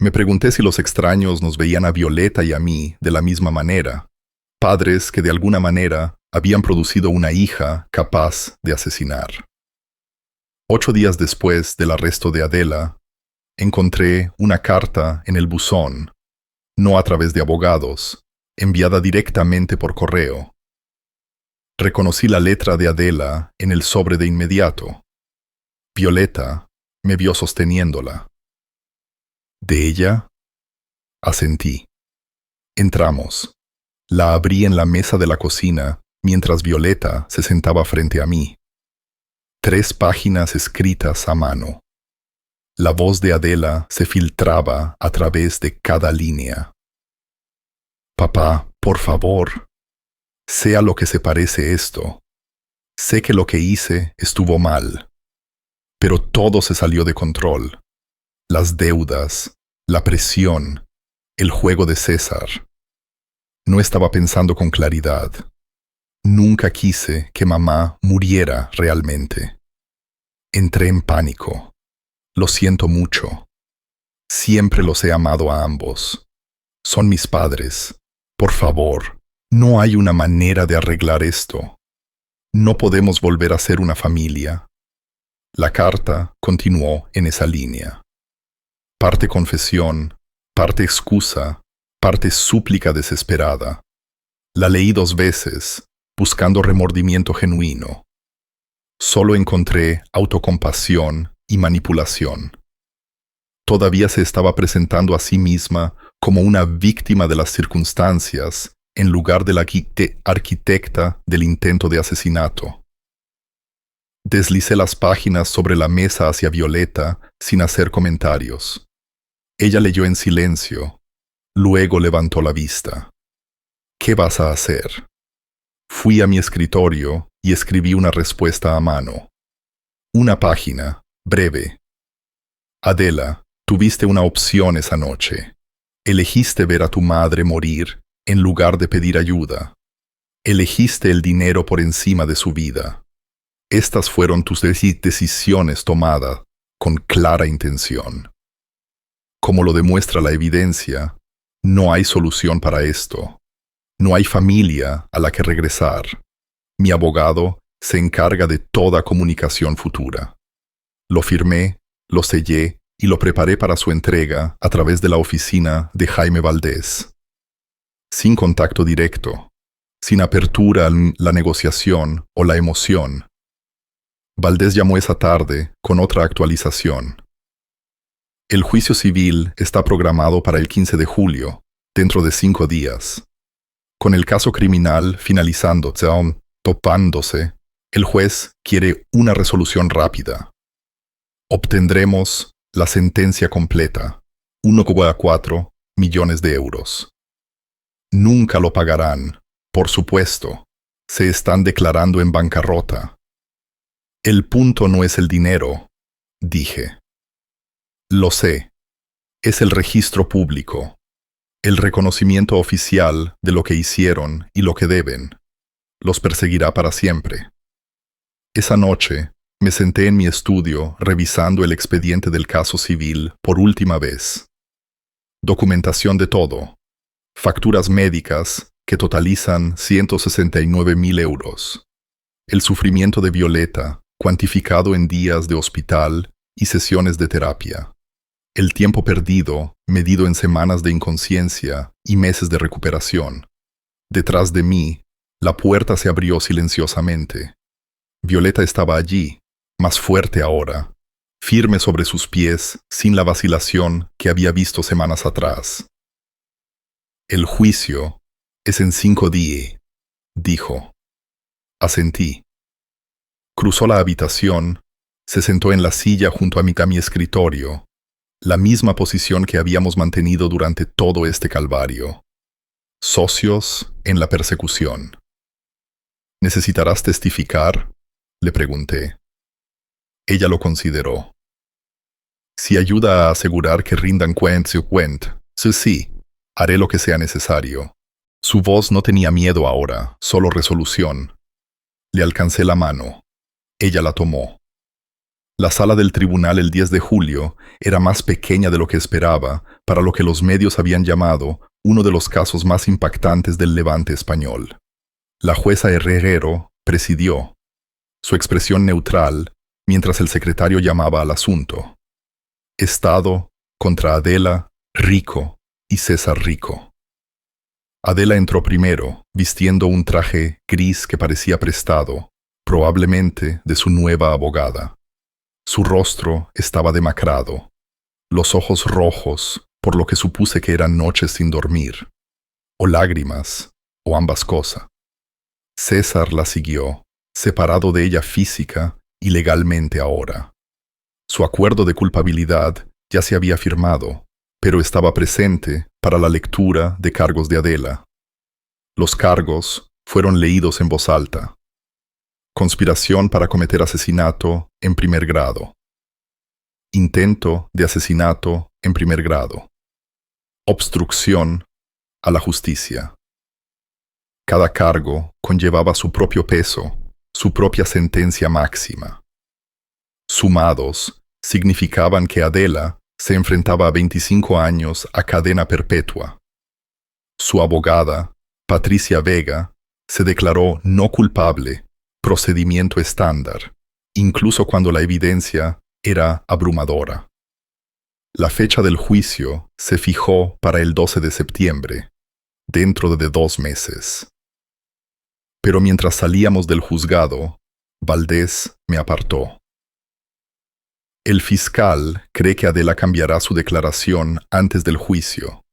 Me pregunté si los extraños nos veían a Violeta y a mí de la misma manera, padres que de alguna manera habían producido una hija capaz de asesinar. 8 días después del arresto de Adela, encontré una carta en el buzón, no a través de abogados, enviada directamente por correo. Reconocí la letra de Adela en el sobre de inmediato. Violeta me vio sosteniéndola. ¿De ella? Asentí. Entramos. La abrí en la mesa de la cocina mientras Violeta se sentaba frente a mí. 3 páginas escritas a mano. La voz de Adela se filtraba a través de cada línea. Papá, por favor, sé a lo que se parece esto. Sé que lo que hice estuvo mal, pero todo se salió de control. Las deudas, la presión, el juego de César. No estaba pensando con claridad. Nunca quise que mamá muriera realmente. Entré en pánico. Lo siento mucho. Siempre los he amado a ambos. Son mis padres. Por favor, no hay una manera de arreglar esto. No podemos volver a ser una familia. La carta continuó en esa línea. Parte confesión, parte excusa, parte súplica desesperada. La leí 2 veces, buscando remordimiento genuino. Solo encontré autocompasión y manipulación. Todavía se estaba presentando a sí misma como una víctima de las circunstancias en lugar de la arquitecta del intento de asesinato. Deslicé las páginas sobre la mesa hacia Violeta sin hacer comentarios. Ella leyó en silencio. Luego levantó la vista. ¿Qué vas a hacer? Fui a mi escritorio y escribí una respuesta a mano. Una página, breve. Adela, tuviste una opción esa noche. Elegiste ver a tu madre morir en lugar de pedir ayuda. Elegiste el dinero por encima de su vida. Estas fueron tus decisiones tomadas con clara intención. Como lo demuestra la evidencia, no hay solución para esto. No hay familia a la que regresar. Mi abogado se encarga de toda comunicación futura. Lo firmé, lo sellé y lo preparé para su entrega a través de la oficina de Jaime Valdés. Sin contacto directo, sin apertura a la negociación o la emoción. Valdés llamó esa tarde con otra actualización. El juicio civil está programado para el 15 de julio, dentro de 5 días. Con el caso criminal finalizando, topándose, el juez quiere una resolución rápida. Obtendremos la sentencia completa, 1,4 millones de euros. Nunca lo pagarán, por supuesto. Se están declarando en bancarrota. El punto no es el dinero, dije. Lo sé. Es el registro público. El reconocimiento oficial de lo que hicieron y lo que deben. Los perseguirá para siempre. Esa noche, me senté en mi estudio revisando el expediente del caso civil por última vez. Documentación de todo. Facturas médicas que totalizan 169.000 euros. El sufrimiento de Violeta, cuantificado en días de hospital y sesiones de terapia. El tiempo perdido, medido en semanas de inconsciencia y meses de recuperación. Detrás de mí, la puerta se abrió silenciosamente. Violeta estaba allí, más fuerte ahora, firme sobre sus pies, sin la vacilación que había visto semanas atrás. El juicio es en 5 días, dijo. Asentí. Cruzó la habitación, se sentó en la silla junto a mi escritorio, la misma posición que habíamos mantenido durante todo este calvario. Socios en la persecución. ¿Necesitarás testificar?, le pregunté. Ella lo consideró. Si ayuda a asegurar que rindan cuenta, sí, haré lo que sea necesario. Su voz no tenía miedo ahora, solo resolución. Le alcancé la mano. Ella la tomó. La sala del tribunal el 10 de julio era más pequeña de lo que esperaba para lo que los medios habían llamado uno de los casos más impactantes del Levante español. La jueza Herrero presidió, su expresión neutral, mientras el secretario llamaba al asunto. Estado contra Adela, Rico y César Rico. Adela entró primero, vistiendo un traje gris que parecía prestado, probablemente de su nueva abogada. Su rostro estaba demacrado, los ojos rojos, por lo que supuse que eran noches sin dormir, o lágrimas, o ambas cosas. César la siguió, separado de ella física y legalmente ahora. Su acuerdo de culpabilidad ya se había firmado, pero estaba presente para la lectura de cargos de Adela. Los cargos fueron leídos en voz alta. Conspiración para cometer asesinato en primer grado. Intento de asesinato en primer grado. Obstrucción a la justicia. Cada cargo conllevaba su propio peso, su propia sentencia máxima. Sumados, significaban que Adela se enfrentaba a 25 años a cadena perpetua. Su abogada, Patricia Vega, se declaró no culpable, procedimiento estándar, incluso cuando la evidencia era abrumadora. La fecha del juicio se fijó para el 12 de septiembre, dentro de 2 meses. Pero mientras salíamos del juzgado, Valdés me apartó. El fiscal cree que Adela cambiará su declaración antes del juicio.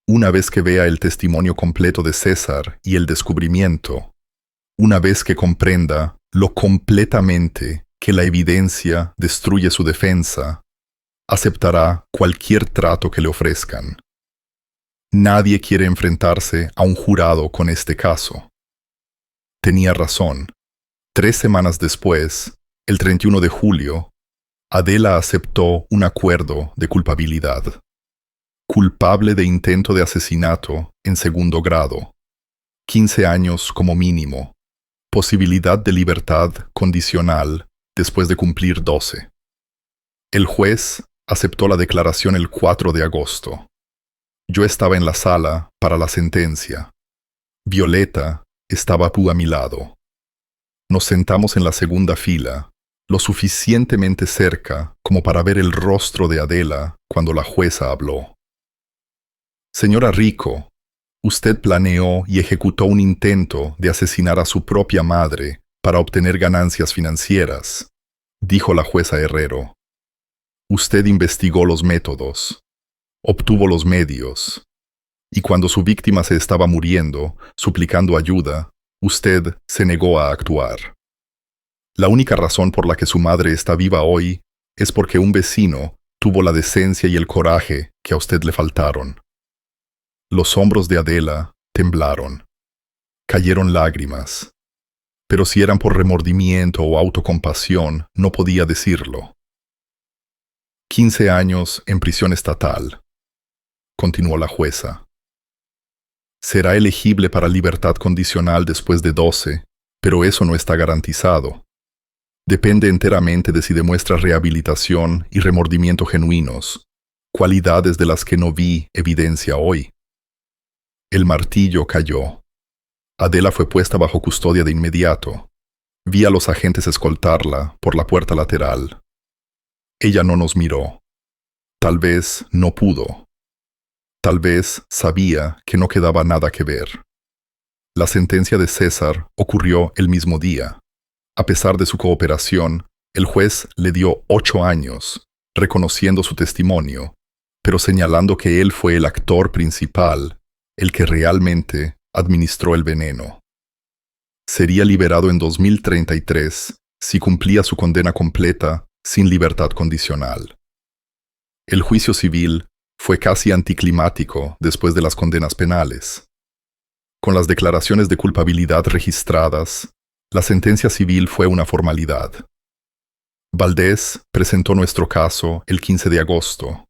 Una vez que vea el testimonio completo de César y el descubrimiento, una vez que comprenda lo completamente que la evidencia destruye su defensa, aceptará cualquier trato que le ofrezcan. Nadie quiere enfrentarse a un jurado con este caso. Tenía razón. 3 semanas después, el 31 de julio, Adela aceptó un acuerdo de culpabilidad. Culpable de intento de asesinato en segundo grado. 15 años como mínimo. Posibilidad de libertad condicional después de cumplir 12. El juez aceptó la declaración el 4 de agosto. Yo estaba en la sala para la sentencia. Violeta estaba a mi lado. Nos sentamos en la segunda fila, lo suficientemente cerca como para ver el rostro de Adela cuando la jueza habló. Señora Rico, usted planeó y ejecutó un intento de asesinar a su propia madre para obtener ganancias financieras, dijo la jueza Herrero. Usted investigó los métodos, obtuvo los medios, y cuando su víctima se estaba muriendo, suplicando ayuda, usted se negó a actuar. La única razón por la que su madre está viva hoy es porque un vecino tuvo la decencia y el coraje que a usted le faltaron. Los hombros de Adela temblaron. Cayeron lágrimas. Pero si eran por remordimiento o autocompasión, no podía decirlo. 15 años en prisión estatal, continuó la jueza. Será elegible para libertad condicional después de 12, pero eso no está garantizado. Depende enteramente de si demuestra rehabilitación y remordimiento genuinos, cualidades de las que no vi evidencia hoy. El martillo cayó. Adela fue puesta bajo custodia de inmediato. Vi a los agentes escoltarla por la puerta lateral. Ella no nos miró. Tal vez no pudo. Tal vez sabía que no quedaba nada que ver. La sentencia de César ocurrió el mismo día. A pesar de su cooperación, el juez le dio 8 años, reconociendo su testimonio, pero señalando que él fue el actor principal, el que realmente administró el veneno. Sería liberado en 2033 si cumplía su condena completa sin libertad condicional. El juicio civil fue casi anticlimático después de las condenas penales. Con las declaraciones de culpabilidad registradas, la sentencia civil fue una formalidad. Valdés presentó nuestro caso el 15 de agosto.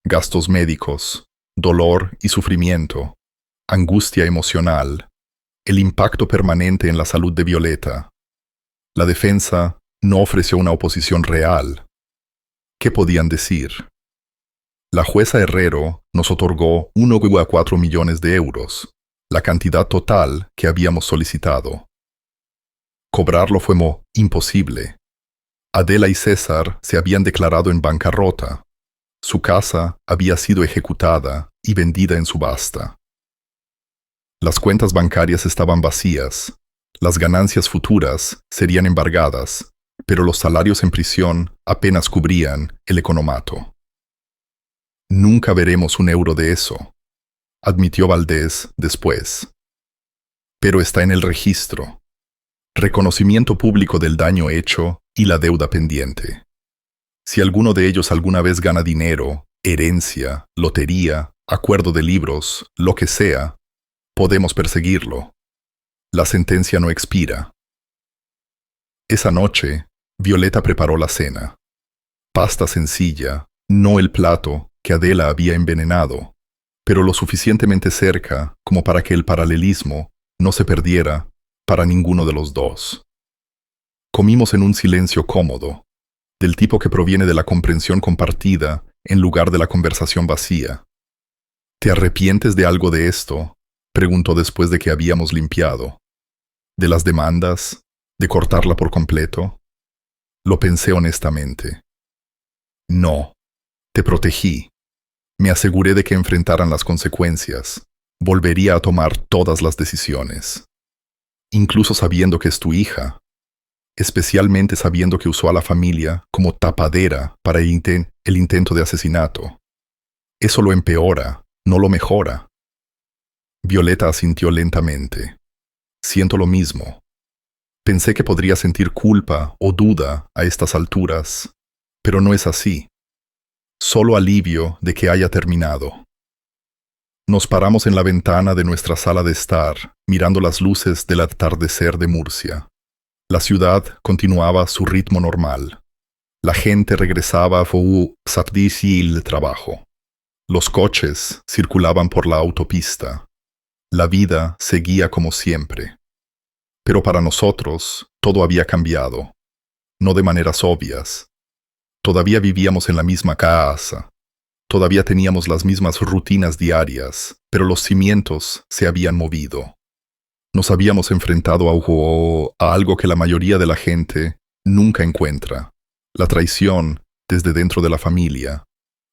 Gastos médicos, dolor y sufrimiento, angustia emocional, el impacto permanente en la salud de Violeta. La defensa no ofreció una oposición real. ¿Qué podían decir? La jueza Herrero nos otorgó 1,4 millones de euros, la cantidad total que habíamos solicitado. Cobrarlo fue imposible. Adela y César se habían declarado en bancarrota. Su casa había sido ejecutada y vendida en subasta. Las cuentas bancarias estaban vacías, las ganancias futuras serían embargadas, pero los salarios en prisión apenas cubrían el economato. Nunca veremos un euro de eso, admitió Valdés después. Pero está en el registro. Reconocimiento público del daño hecho y la deuda pendiente. Si alguno de ellos alguna vez gana dinero, herencia, lotería, acuerdo de libros, lo que sea, podemos perseguirlo. La sentencia no expira. Esa noche, Violeta preparó la cena. Pasta sencilla, no el plato que Adela había envenenado, pero lo suficientemente cerca como para que el paralelismo no se perdiera para ninguno de los dos. Comimos en un silencio cómodo, del tipo que proviene de la comprensión compartida en lugar de la conversación vacía. ¿Te arrepientes de algo de esto?, preguntó después de que habíamos limpiado. ¿De las demandas? ¿De cortarla por completo? Lo pensé honestamente. No. Te protegí. Me aseguré de que enfrentaran las consecuencias. Volvería a tomar todas las decisiones. Incluso sabiendo que es tu hija. Especialmente sabiendo que usó a la familia como tapadera para el intento de asesinato. Eso lo empeora, no lo mejora. Violeta asintió lentamente. Siento lo mismo. Pensé que podría sentir culpa o duda a estas alturas, pero no es así. Solo alivio de que haya terminado. Nos paramos en la ventana de nuestra sala de estar, mirando las luces del atardecer de Murcia. La ciudad continuaba su ritmo normal. La gente regresaba a su el trabajo. Los coches circulaban por la autopista. La vida seguía como siempre. Pero para nosotros, todo había cambiado. No de maneras obvias. Todavía vivíamos en la misma casa. Todavía teníamos las mismas rutinas diarias, pero los cimientos se habían movido. Nos habíamos enfrentado a algo que la mayoría de la gente nunca encuentra. La traición desde dentro de la familia.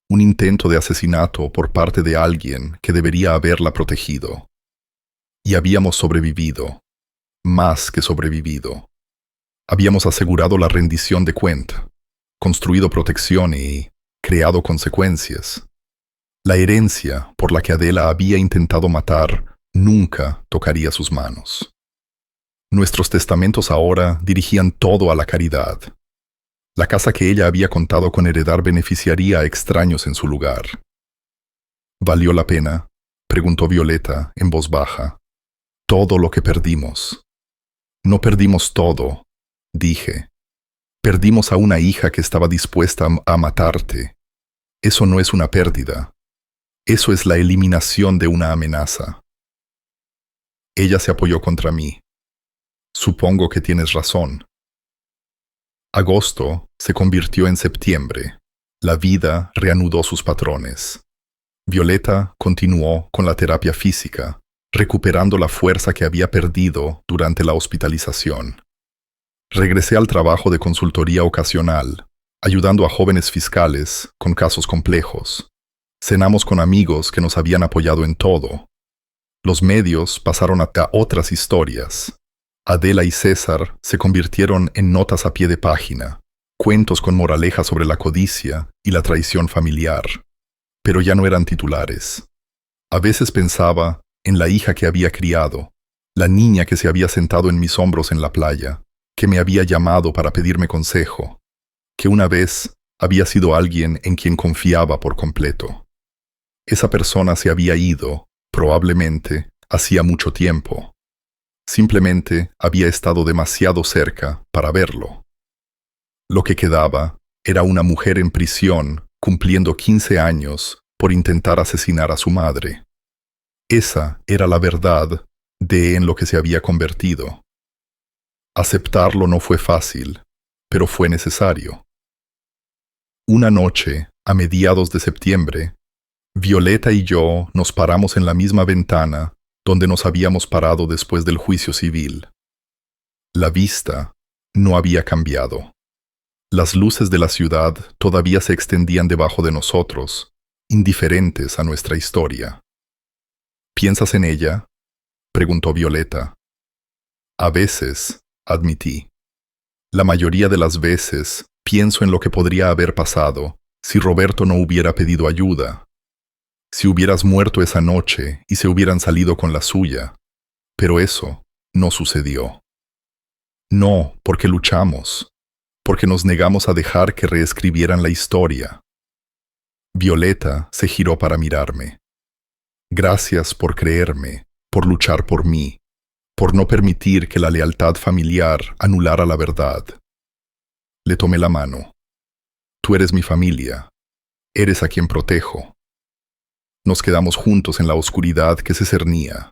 Un intento de asesinato por parte de alguien que debería haberla protegido. Y habíamos sobrevivido. Más que sobrevivido. Habíamos asegurado la rendición de Quent, construido protección y creado consecuencias. La herencia por la que Adela había intentado matar nunca tocaría sus manos. Nuestros testamentos ahora dirigían todo a la caridad. La casa que ella había contado con heredar beneficiaría a extraños en su lugar. ¿Valió la pena?, preguntó Violeta en voz baja. Todo lo que perdimos. No perdimos todo, dije. Perdimos a una hija que estaba dispuesta a matarte. Eso no es una pérdida. Eso es la eliminación de una amenaza. Ella se apoyó contra mí. Supongo que tienes razón. Agosto se convirtió en septiembre. La vida reanudó sus patrones. Violeta continuó con la terapia física, recuperando la fuerza que había perdido durante la hospitalización. Regresé al trabajo de consultoría ocasional, ayudando a jóvenes fiscales con casos complejos. Cenamos con amigos que nos habían apoyado en todo. Los medios pasaron a otras historias. Adela y César se convirtieron en notas a pie de página, cuentos con moraleja sobre la codicia y la traición familiar. Pero ya no eran titulares. A veces pensaba en la hija que había criado, la niña que se había sentado en mis hombros en la playa, que me había llamado para pedirme consejo, que una vez había sido alguien en quien confiaba por completo. Esa persona se había ido, probablemente, hacía mucho tiempo. Simplemente había estado demasiado cerca para verlo. Lo que quedaba era una mujer en prisión cumpliendo 15 años por intentar asesinar a su madre. Esa era la verdad en lo que se había convertido. Aceptarlo no fue fácil, pero fue necesario. Una noche, a mediados de septiembre, Violeta y yo nos paramos en la misma ventana donde nos habíamos parado después del juicio civil. La vista no había cambiado. Las luces de la ciudad todavía se extendían debajo de nosotros, indiferentes a nuestra historia. ¿Piensas en ella?, preguntó Violeta. A veces, admití. La mayoría de las veces pienso en lo que podría haber pasado si Roberto no hubiera pedido ayuda. Si hubieras muerto esa noche y se hubieran salido con la suya. Pero eso no sucedió. No, porque luchamos, porque nos negamos a dejar que reescribieran la historia. Violeta se giró para mirarme. Gracias por creerme, por luchar por mí, por no permitir que la lealtad familiar anulara la verdad. Le tomé la mano. Tú eres mi familia. Eres a quien protejo. Nos quedamos juntos en la oscuridad que se cernía,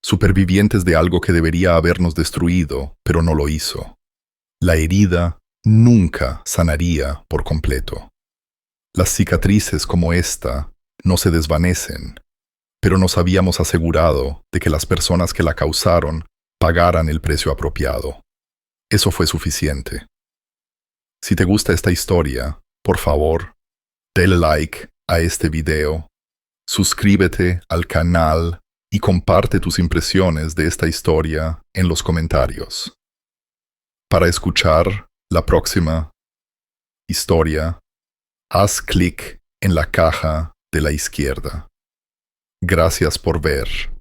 supervivientes de algo que debería habernos destruido, pero no lo hizo. La herida nunca sanaría por completo. Las cicatrices como esta no se desvanecen, pero nos habíamos asegurado de que las personas que la causaron pagaran el precio apropiado. Eso fue suficiente. Si te gusta esta historia, por favor, dale like a este video, suscríbete al canal y comparte tus impresiones de esta historia en los comentarios. Para escuchar la próxima historia, haz clic en la caja de la izquierda. Gracias por ver.